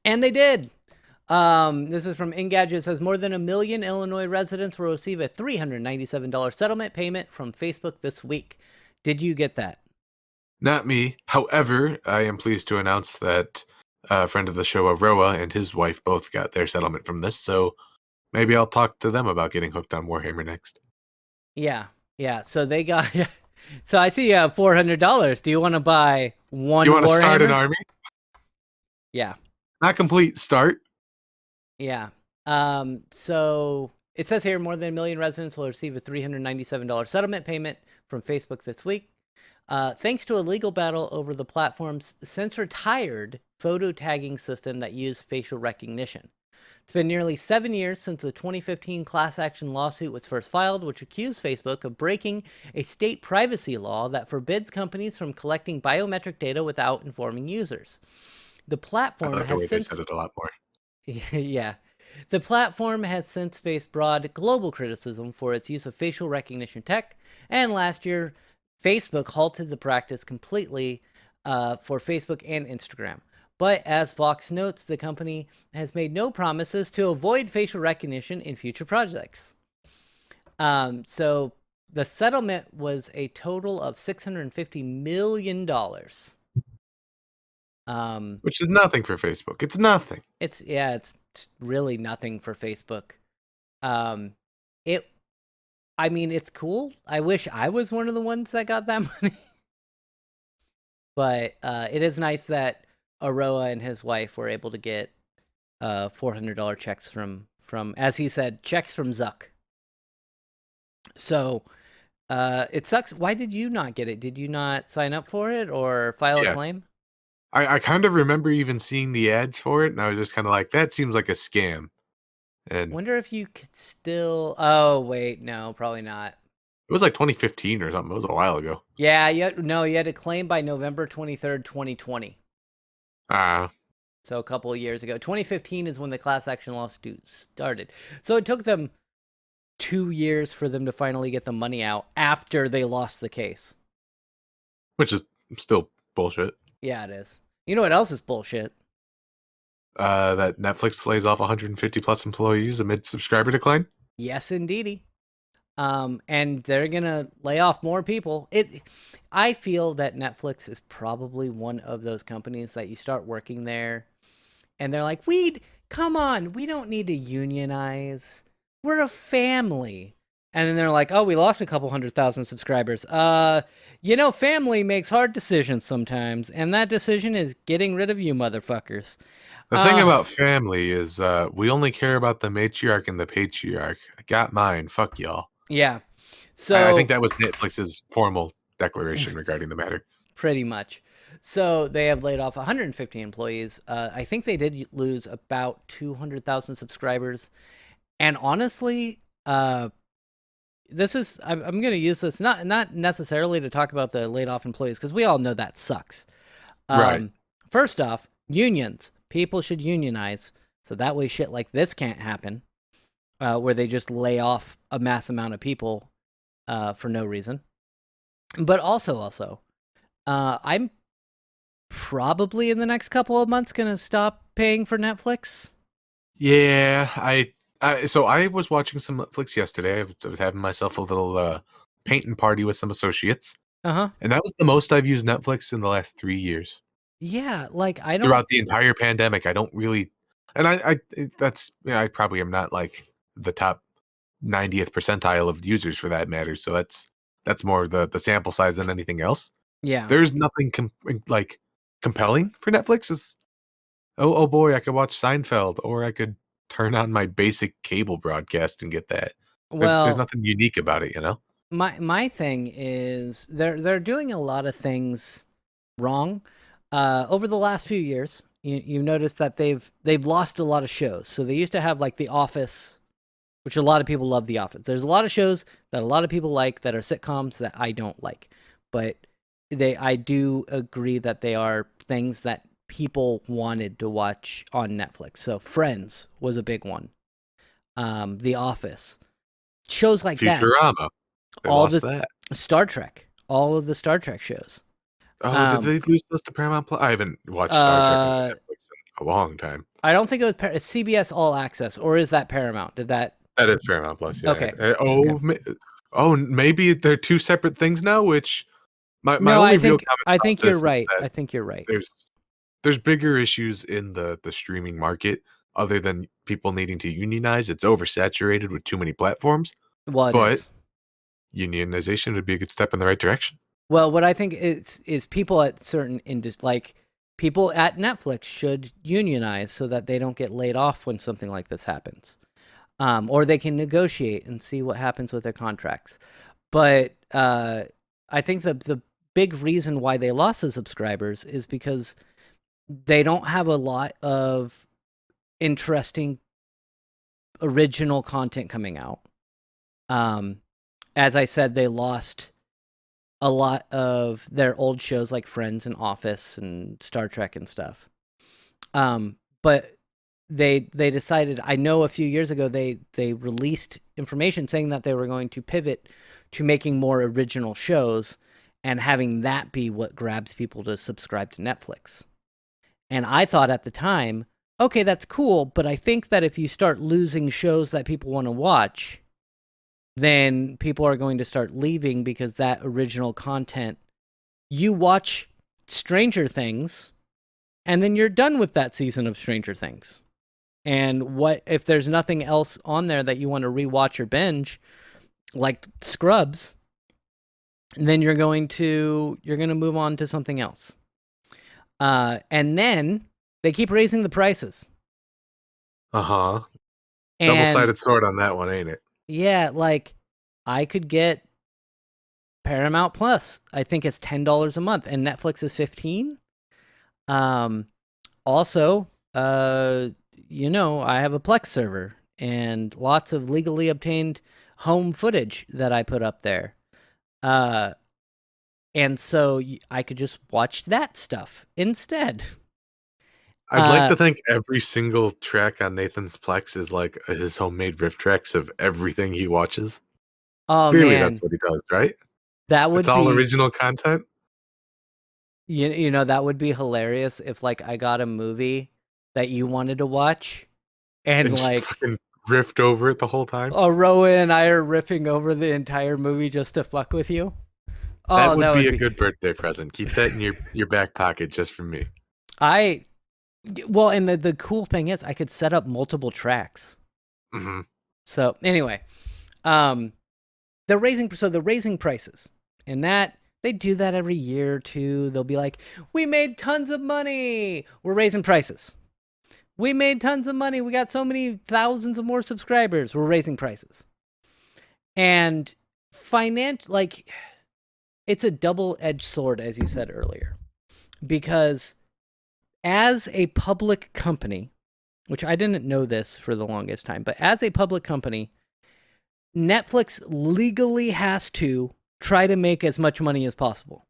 And they did. This is from Engadget. It says more than 1 million Illinois residents will receive a $397 settlement payment from Facebook this week. Did you get that?
Not me. However, I am pleased to announce that a friend of the show, Aroa, and his wife both got their settlement from this, so maybe I'll talk to them about getting hooked on Warhammer next.
Yeah. So they got... So I see you have $400. Do you want to buy one
You want to
Warhammer?
start an army?
Yeah.
Not complete. Start.
Yeah. So it says here more than 1 million residents will receive a $397 settlement payment from Facebook this week. Thanks to a legal battle over the platform's since retired photo tagging system that used facial recognition. It's been nearly 7 years since the 2015 class action lawsuit was first filed, which accused Facebook of breaking a state privacy law that forbids companies from collecting biometric data without informing users. The
I
platform
like the
has
way they said
since
it a lot more.
yeah. The platform has since faced broad global criticism for its use of facial recognition tech, and last year, Facebook halted the practice completely for Facebook and Instagram. But as Fox notes, the company has made no promises to avoid facial recognition in future projects. So the settlement was a total of $650 million.
Which is nothing for Facebook. It's nothing.
It's really nothing for Facebook. Um, it, I mean, it's cool. I wish I was one of the ones that got that money. But it is nice that Aroa and his wife were able to get $400 checks from, as he said, checks from Zuck. So it sucks. Why did you not get it? Did you not sign up for it or file a
Yeah.
claim?
I kind of remember even seeing the ads for it, and I was just kind of like, that seems like a scam. And
Wonder if you could still. Oh wait, no, probably not.
it was like 2015 or something. It was a while ago.
Yeah, you had to claim by November 23rd, 2020.
Ah,
So a couple of years ago. 2015 is when the class action lawsuit started. So it took them 2 years for them to finally get the money out after they lost the case.
which is still bullshit.
Yeah, it is. You know what else is bullshit?
That Netflix lays off 150 plus employees amid subscriber decline.
Yes, indeedy. And they're gonna lay off more people. I feel that Netflix is probably one of those companies that you start working there, and they're like, come on, we don't need to unionize. We're a family. And then they're like, oh, we lost a couple 100,000 subscribers. Family makes hard decisions sometimes, and that decision is getting rid of you motherfuckers.
The thing about family is we only care about the matriarch and the patriarch. I got mine. Fuck y'all.
Yeah.
I
So
think that was Netflix's formal declaration regarding the matter.
pretty much. So they have laid off 150 employees. I think they did lose about 200,000 subscribers. And honestly, I'm going to use this not necessarily to talk about the laid off employees, because we all know that sucks.
Right.
First off, unions. People should unionize, so that way shit like this can't happen, where they just lay off a mass amount of people for no reason. But also, I'm probably in the next couple of months going to stop paying for Netflix.
Yeah, so I was watching some Netflix yesterday. I was having myself a little painting party with some associates,
Uh-huh.
and that was the most I've used Netflix in the last 3 years.
Yeah, like I don't.
Throughout the entire pandemic, I don't really, and I probably am not like the top 90th percentile of users for that matter. So that's more the sample size than anything else.
Yeah.
There's nothing like compelling for Netflix. Is oh boy, I could watch Seinfeld, or I could turn on my basic cable broadcast and get that. There's
Well,
nothing unique about it, you know.
my thing is they're doing a lot of things wrong. Over the last few years, you notice that they've lost a lot of shows. So they used to have like The Office, which a lot of people love The Office. There's a lot of shows that a lot of people like that are sitcoms that I don't like. But I do agree that they are things that people wanted to watch on Netflix. So Friends was a big one. The Office. Shows like that.
Futurama, they
All
lost
the
that.
Star Trek. All of the Star Trek shows.
Oh, did they lose those to Paramount Plus? I haven't watched Star Trek on Netflix in a long time.
I don't think it was it's CBS All Access, or is that Paramount? Did that?
That is Paramount Plus, yeah.
Okay.
Maybe they're two separate things now. Which my
No,
only real comment
I
about
think
this
you're
is
right.
that
I think you're right.
there's bigger issues in the streaming market other than people needing to unionize. It's oversaturated with too many platforms.
Well, it
But
is.
unionization would be a good step in the right direction.
Well, what I think is people at certain like people at Netflix should unionize so that they don't get laid off when something like this happens, or they can negotiate and see what happens with their contracts. But I think the big reason why they lost the subscribers is because they don't have a lot of interesting original content coming out. As I said, they lost a lot of their old shows like Friends and Office and Star Trek and stuff. But they decided, I know a few years ago they released information saying that they were going to pivot to making more original shows and having that be what grabs people to subscribe to Netflix. And I thought at the time, okay, that's cool, but I think that if you start losing shows that people want to watch, then people are going to start leaving because that original content, you watch Stranger Things and then you're done with that season of Stranger Things. And what if there's nothing else on there that you want to rewatch or binge, like Scrubs, then you're going to move on to something else. And then they keep raising the prices.
Uh-huh.
And
Double-sided sword on that one, ain't it?
yeah, like I could get Paramount Plus. I think it's $10 a month, and Netflix is $15. Also, I have a Plex server and lots of legally obtained home footage that I put up there. And so I could just watch that stuff instead.
I'd like to think every single track on Nathan's Plex is like his homemade riff tracks of everything he watches.
Oh
Clearly, that's
man,
what he does, right?
that
It's
would
all
be
original content,
that would be hilarious if like I got a movie that you wanted to watch and
and just
like
fucking riffed over it the whole time.
Roa and I are riffing over the entire movie just to fuck with you.
That
Oh,
would
that
be
would
a
be.
good birthday present. Keep that in your back pocket just for me.
Well, and the cool thing is I could set up multiple tracks.
Mm-hmm.
So anyway, they're raising prices, and that they do that every year or two. They'll be like, "We made tons of money. We're raising prices. We made tons of money. We got so many thousands of more subscribers. We're raising prices." And it's a double-edged sword, as you said earlier, because as a public company, which I didn't know this for the longest time, but as a public company, Netflix legally has to try to make as much money as possible.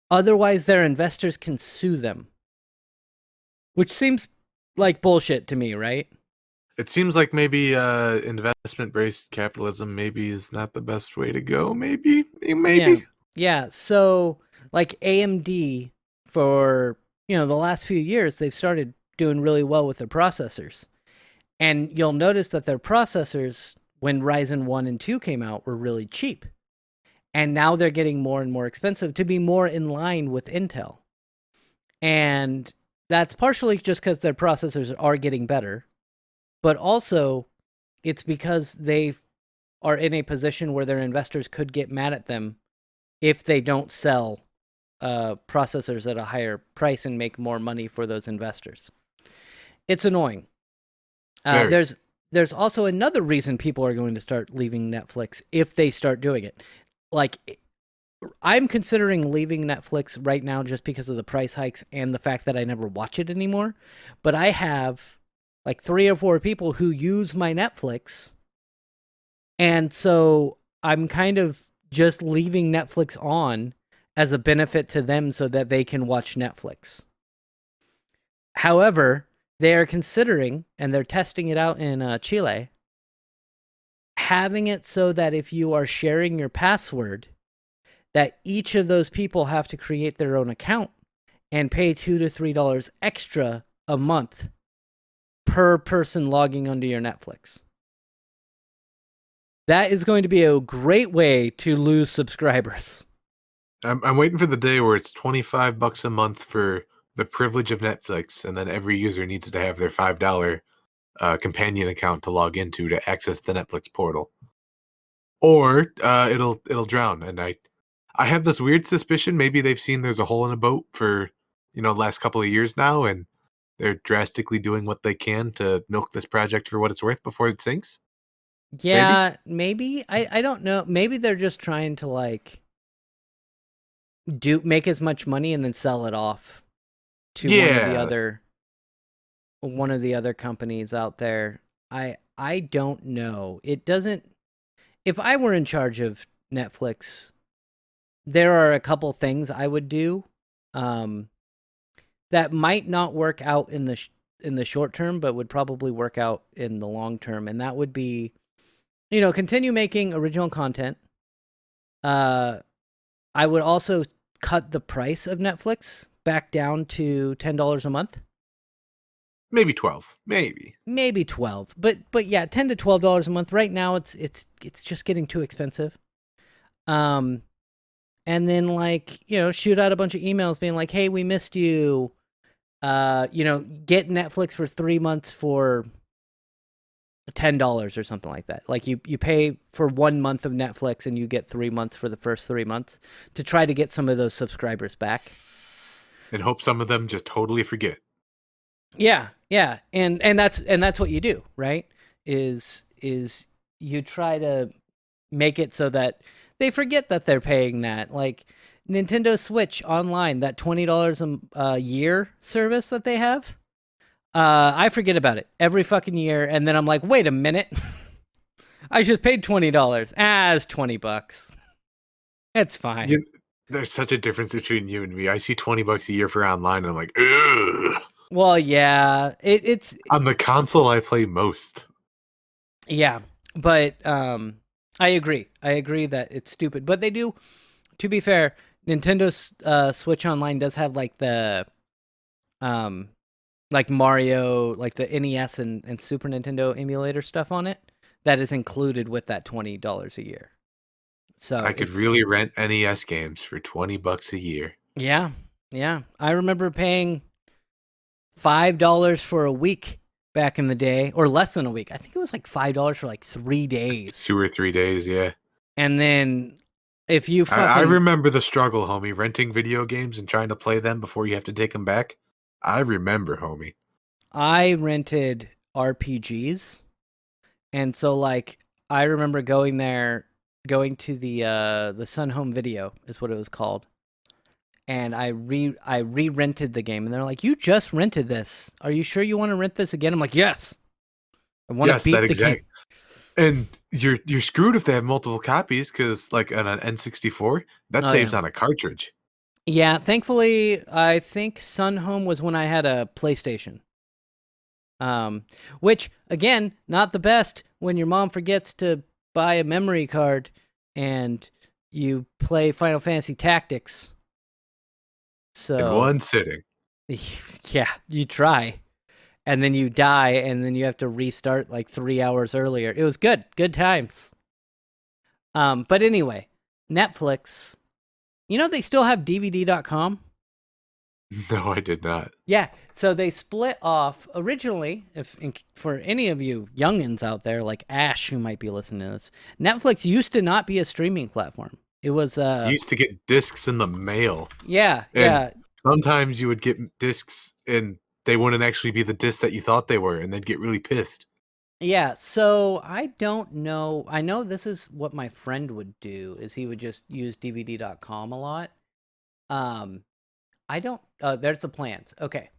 Otherwise, their investors can sue them, which seems like bullshit to me, right?
It seems like maybe investment-based capitalism maybe is not the best way to go. Maybe.
Yeah. Yeah. So, like AMD, for the last few years, they've started doing really well with their processors. And you'll notice that their processors, when Ryzen 1 and 2 came out, were really cheap. And now they're getting more and more expensive to be more in line with Intel. And that's partially just because their processors are getting better, but also it's because they are in a position where their investors could get mad at them if they don't sell processors at a higher price and make more money for those investors. It's annoying. There's also another reason people are going to start leaving Netflix if they start doing it. Like, I'm considering leaving Netflix right now just because of the price hikes and the fact that I never watch it anymore. But I have like 3 or 4 people who use my Netflix. And so I'm kind of just leaving Netflix on as a benefit to them so that they can watch Netflix. However, they are considering, and they're testing it out in Chile, having it so that if you are sharing your password, that each of those people have to create their own account and pay $2 to $3 extra a month per person logging onto your Netflix. That is going to be a great way to lose subscribers.
I'm waiting for the day where it's $25 a month for the privilege of Netflix, and then every user needs to have their $5 companion account to log into to access the Netflix portal, or it'll drown. And I have this weird suspicion maybe they've seen there's a hole in a boat for the last couple of years now, and they're drastically doing what they can to milk this project for what it's worth before it sinks.
Yeah, maybe. I don't know. Maybe they're just trying to like make as much money and then sell it off to one of the
Yeah,
other. one of the other companies out there. I don't know. It doesn't. If I were in charge of Netflix, there are a couple things I would do um, that might not work out in the short term, but would probably work out in the long term, and that would be, continue making original content. Uh, I would also cut the price of Netflix back down to $10 a month.
Maybe 12. Maybe.
Maybe 12. But yeah, $10 to $12 a month. Right now it's just getting too expensive. Um and then shoot out a bunch of emails being like, "Hey, we missed you. Get Netflix for 3 months for $10 or something like that." Like you pay for 1 month of Netflix and you get 3 months for the first 3 months to try to get some of those subscribers back.
And hope some of them just totally forget.
Yeah, yeah. And that's what you do, right? Is you try to make it so that they forget that they're paying that. Like Nintendo Switch Online, that $20 a year service that they have. I forget about it every fucking year, and then I'm like, wait a minute, I just paid $20. It's $20. It's fine.
You, there's such a difference between you and me. I see $20 a year for online, and I'm like, ugh.
Well, yeah, it's
On the console, I play most.
yeah, but I agree. I agree that it's stupid, but they do. To be fair, Nintendo's Switch Online does have um like Mario, like the NES and Super Nintendo emulator stuff on it that is included with that $20 a year. So
I could
it's
really rent NES games for $20 a year.
yeah, yeah. I remember paying $5 for a week back in the day, or less than a week. I think it was like $5 for like 3 days.
2 or 3 days, yeah.
And then if you
I
fucking
remember the struggle, homie. Renting video games and trying to play them before you have to take them back. I remember, homie.
I rented RPGs, and so I remember going to the Sun Home Video is what it was called, and I re-rented the game, and they're like, "You just rented this. Are you sure you want to rent this again?" I'm like, "Yes, I want to
Yes, that
beat the game."
exact. And you're screwed if they have multiple copies because, like, on an N64, that
Oh yeah,
saves on a cartridge.
yeah. Thankfully, I think Sun Home was when I had a PlayStation. Which again, not the best when your mom forgets to buy a memory card and you play Final Fantasy Tactics.
In
So,
one sitting.
yeah, you try and then you die and then you have to restart like 3 hours earlier. It was good times. But anyway, Netflix, they still have DVD.com.
No, I did not.
Yeah, so they split off originally. For any of you youngins out there like Ash who might be listening to this, Netflix used to not be a streaming platform. It was
You used to get discs in the mail,
yeah,
and
yeah,
sometimes you would get discs and they wouldn't actually be the discs that you thought they were, and they'd get really pissed.
yeah. So I don't know. I know this is what my friend would do is he would just use DVD.com a lot. Um, I don't. There's the plans. Okay.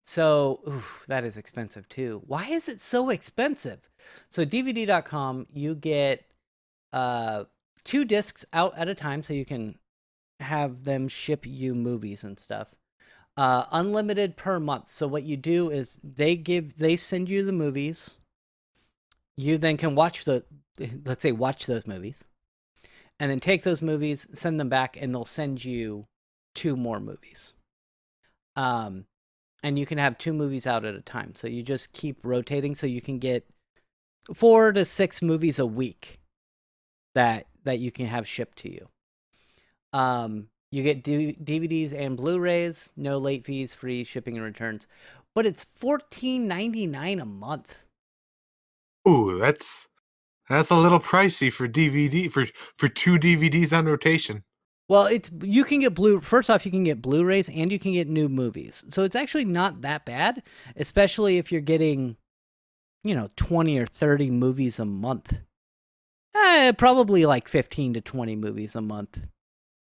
So, that is expensive too. Why is it so expensive? So, DVD.com, you get 2 discs out at a time so you can have them ship you movies and stuff. Unlimited per month. So, what you do is they send you the movies. You then can watch watch those movies. And then take those movies, send them back, and they'll send you 2 more movies. And you can have 2 movies out at a time. So you just keep rotating so you can get 4 to 6 movies a week that you can have shipped to you. You get DVDs and Blu-rays, no late fees, free shipping and returns. But it's $14.99 a month.
Ooh, that's a little pricey for DVD for 2 DVDs on rotation.
Well, you can get first off, you can get Blu-rays and you can get new movies. So it's actually not that bad, especially if you're getting 20 or 30 movies a month. Probably like 15 to 20 movies a month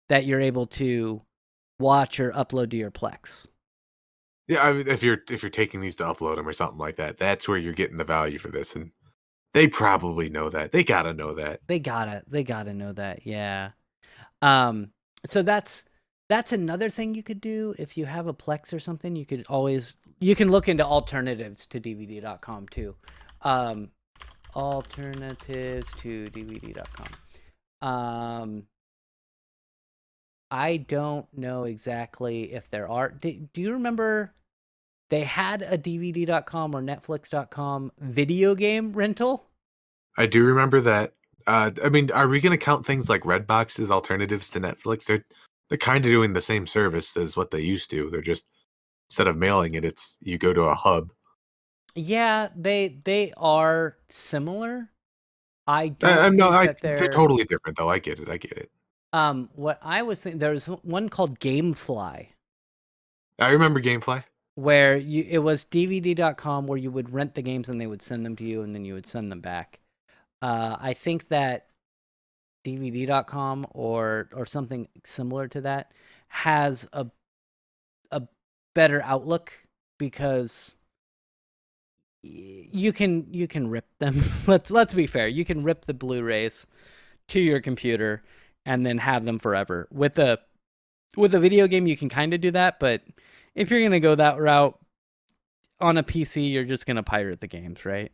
that you're able to watch or upload to your Plex.
Yeah, I mean, if you're taking these to upload them or something like that, that's where you're getting the value for this, and they probably know that. They gotta know that.
They gotta know that. Yeah. Um, so that's another thing you could do if you have a Plex or something. You can look into alternatives to DVD.com too. Um, alternatives to DVD.com. I don't know exactly if there are. Do you remember they had a DVD.com or Netflix.com video game rental?
I do remember that. I mean, are we gonna count things like Redbox as alternatives to Netflix? They're kind of doing the same service as what they used to. They're just instead of mailing it, it's you go to a hub.
Yeah, they are similar. I
I,
don't
I'm no,
think
I
that
they're
they're
totally different though. I get it. I get it.
what I was thinking there's one called Gamefly
I remember GameFly.
where it was DVD.com where you would rent the games and they would send them to you and then you would send them back. I think that DVD.com or something similar to that has a better outlook because you can rip them. Let's be fair. You can rip the Blu-rays to your computer and then have them forever. With a video game, you can kind of do that, but if you're gonna go that route on a PC, you're just gonna pirate the games, right?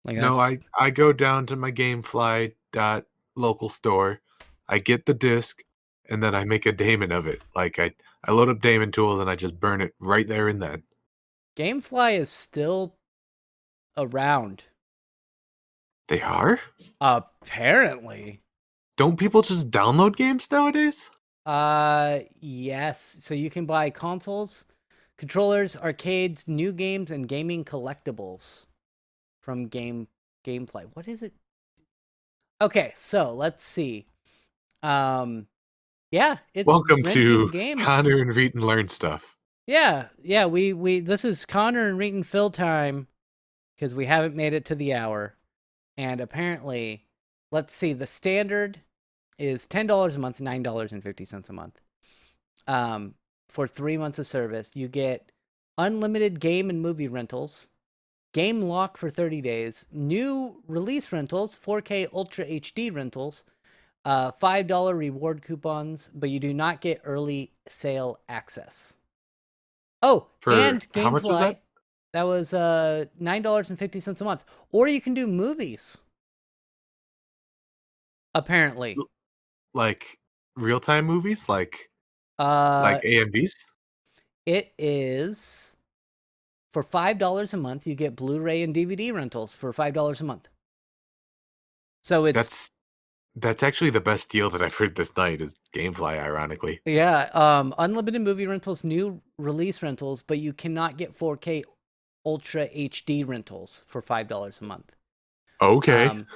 Like
No,
that's
I go down to my GameFly dot local store. I get the disc, and then I make a daemon of it. Like I load up daemon tools and I just burn it right there and then.
GameFly is still around.
They are?
Apparently.
Don't people just download games nowadays?
Yes. So you can buy consoles, controllers, arcades, new games, and gaming collectibles from Gamefly. What is it? Okay, so let's see. Um, yeah, it's
Welcome
renting
to
games.
Connor and Reetin Learn Stuff.
Yeah. We this is Connor and Reetin fill time because we haven't made it to the hour, and apparently, let's see. The standard is $10 a month, $9.50 a month. For 3 months of service, you get unlimited game and movie rentals, game lock for 30 days, new release rentals, 4K Ultra HD rentals, $5 reward coupons, but you do not get early sale access. Oh,
For
and
how much was that?
Gamefly, that was $9.50 a month. Or you can do movies, apparently.
L- Like real time movies? Like
Uh,
AMVs?
it is for $5 a month, you get Blu-ray and DVD rentals for $5 a month. So it's
That's that's actually the best deal that I've heard this night is Gamefly, ironically.
yeah, unlimited movie rentals, new release rentals, but you cannot get 4K Ultra HD rentals for $5 a month.
Okay.
Um,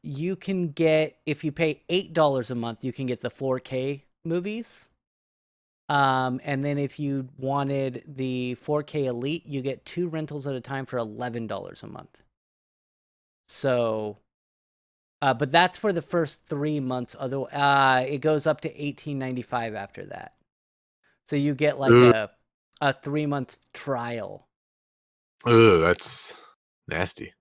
you can get if you pay $8 a month, you can get the 4K movies. And then if you wanted the 4K Elite, you get 2 rentals at a time for $11 a month. So, but that's for the first 3 months. It goes up to $18.95 after that. So you get like
Ugh,
a 3 month trial.
that's nasty.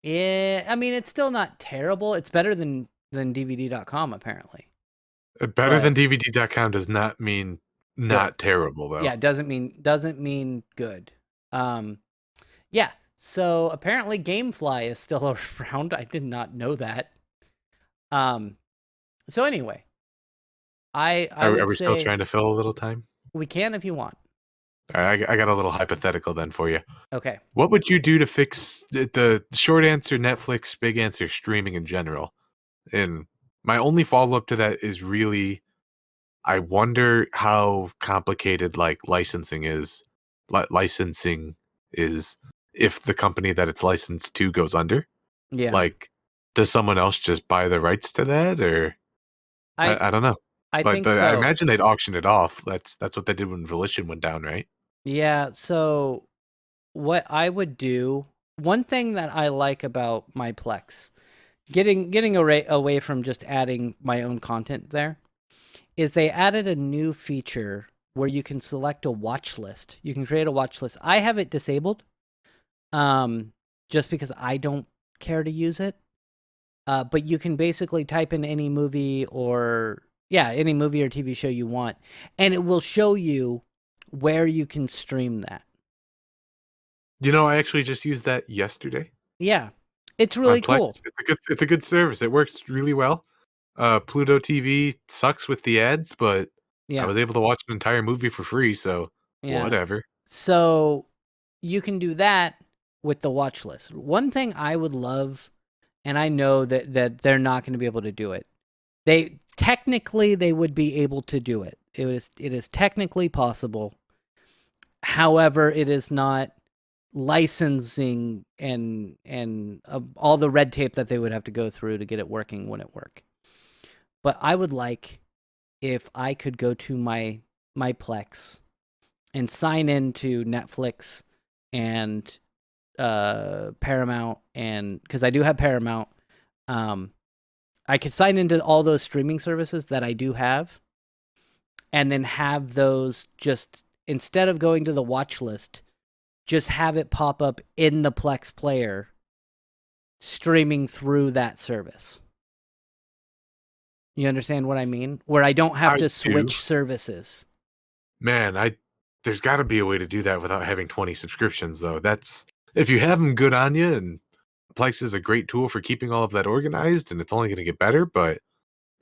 Yeah, I mean it's still not terrible. It's better than DVD.com apparently.
Better than
But
DVD.com does not mean
good.
not terrible though.
Yeah, doesn't mean good. Um yeah, so apparently Gamefly is still around. I did not know that. Um so anyway, I
Are
would
we still
say
trying to fill a little time?
we can if you want.
All right, I got a little hypothetical then for you.
Okay.
What would you do to fix the short answer Netflix, big answer streaming in general? And my only follow up to that is really I wonder how complicated like licensing is if the company that it's licensed to goes under.
Yeah.
Like, does someone else just buy the rights to that, or
I
I don't know.
I
But
think
I
so.
imagine they'd auction it off. That's what they did when Volition went down, right?
Yeah, so what I would do, one thing that I like about my Plex, getting away from just adding my own content there, is they added a new feature where you can select a watch list. You can create a watch list. I have it disabled, just because I don't care to use it. But you can basically type in any movie or any movie or TV show you want, and it will show you where you can stream that.
You know, I actually just used that yesterday
Yeah, it's
on
really
Plex.
cool.
It's a good service. It works really well. Pluto TV sucks with the ads, but I
Yeah,
was able to watch an entire movie for free, so
yeah.
whatever.
So you can do that with the watch list. One thing I would love, and I know that they're not going to be able to do it. They technically they would be able to do it. It is technically possible. However, it is not licensing and all the red tape that they would have to go through to get it working wouldn't work. But I would like if I could go to my Plex and sign into Netflix and Paramount, and because I do have Paramount, I could sign into all those streaming services that I do have, and then have those just instead of going to the watch list, just have it pop up in the Plex player streaming through that service. You understand what I mean? Where I don't have
I
to
do.
switch services.
Man, there's got to be a way to do that without having 20 subscriptions, though. That's if you have them good on you, and Plex is a great tool for keeping all of that organized, and it's only going to get better. But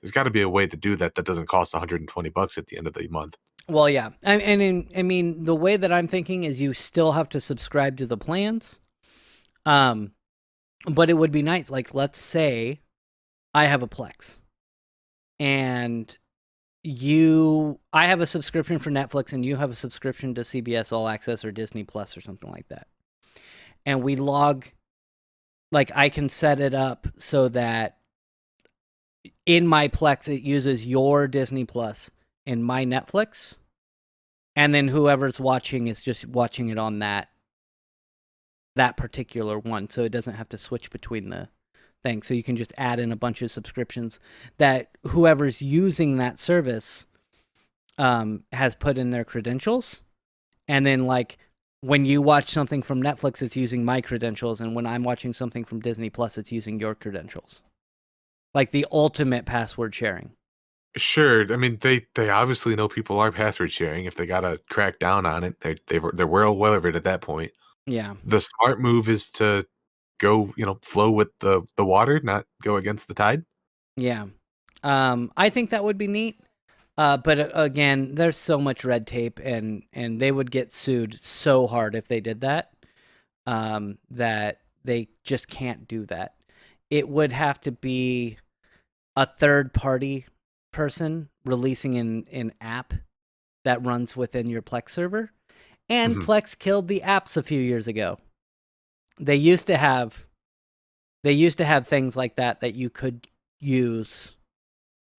there's got to be a way to do that that doesn't cost $120 at the end of the month.
Well, yeah. I mean, the way that I'm thinking is you still have to subscribe to the plans. But it would be nice. Like, let's say I have a Plex and I have a subscription for Netflix and you have a subscription to CBS All Access or Disney Plus or something like that. And we log, like, I can set it up so that in my Plex, it uses your Disney Plus and my Netflix. And then whoever's watching is just watching it on that particular one. So it doesn't have to switch between the things. So you can just add in a bunch of subscriptions that whoever's using that service has put in their credentials. And then, like, when you watch something from Netflix, it's using my credentials. And when I'm watching something from Disney Plus, it's using your credentials. Like the ultimate password sharing.
Sure, I mean they obviously know people are password sharing. If they gotta crack down on it, they're well of it at that point.
Yeah.
The smart move is to go, flow with the water, not go against the tide.
Yeah. I think that would be neat. But again, there's so much red tape, and they would get sued so hard if they did that. That they just can't do that. It would have to be a third party person releasing an app that runs within your Plex server. And
Mhm.
Plex killed the apps a few years ago. They used to have things like that you could use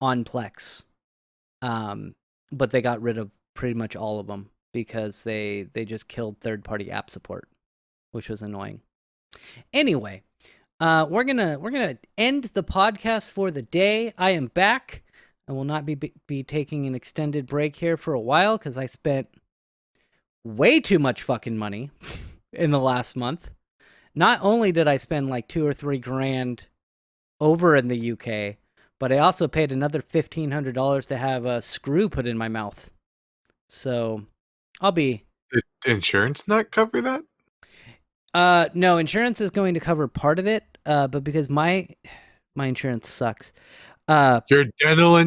on Plex. But they got rid of pretty much all of them because they just killed third party app support, which was annoying. Anyway, we're gonna end the podcast for the day. I am back. I will not be taking an extended break here for a while because I spent way too much fucking money in the last month. Not only did I spend like $2 or $3 grand over in the UK, but I also paid another $1,500 to have a screw put in my mouth. So I'll be.
Did insurance not cover that?
No, insurance is going to cover part of it. But because my insurance sucks.
Your dental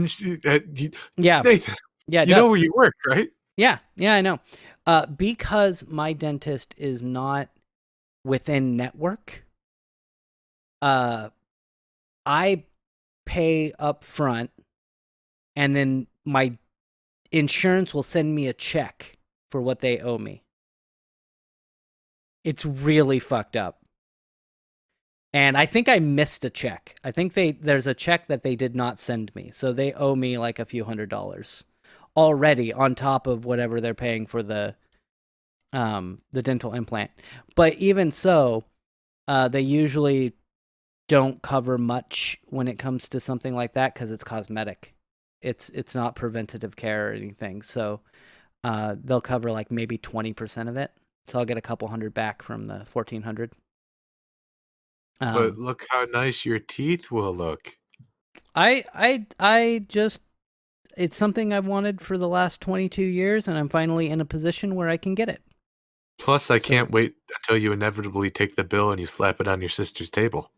Yeah,
Nathan,
yeah, it
you know
does.
where you work, right?
Yeah, I know. Because my dentist is not within network, I pay up front, and then my insurance will send me a check for what they owe me. It's really fucked up. And I think I missed a check. I think there's a check that they did not send me. So they owe me like a few $100s already on top of whatever they're paying for the dental implant. But even so, they usually don't cover much when it comes to something like that because it's cosmetic. It's not preventative care or anything. So they'll cover like maybe 20% of it. So I'll get a couple hundred back from the 1,400.
But look how nice your teeth will look.
I just, it's something I've wanted for the last 22 years, and I'm finally in a position where I can get it.
Plus, I
So
can't wait until you inevitably take the bill and you slap it on your sister's table.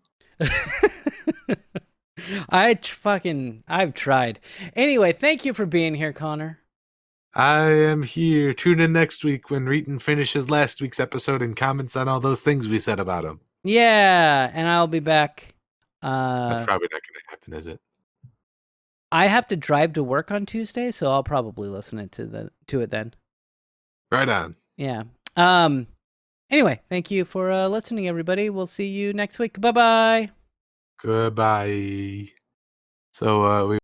I've tried. Anyway, thank you for being here, Connor.
I am here. Tune in next week when Reetin finishes last week's episode and comments on all those things we said about him.
Yeah, and I'll be back.
That's probably not going to happen, is it?
I have to drive to work on Tuesday, so I'll probably listen to it then.
Right on.
Yeah. Anyway, thank you for listening, everybody. We'll see you next week. Bye-bye.
Goodbye. So we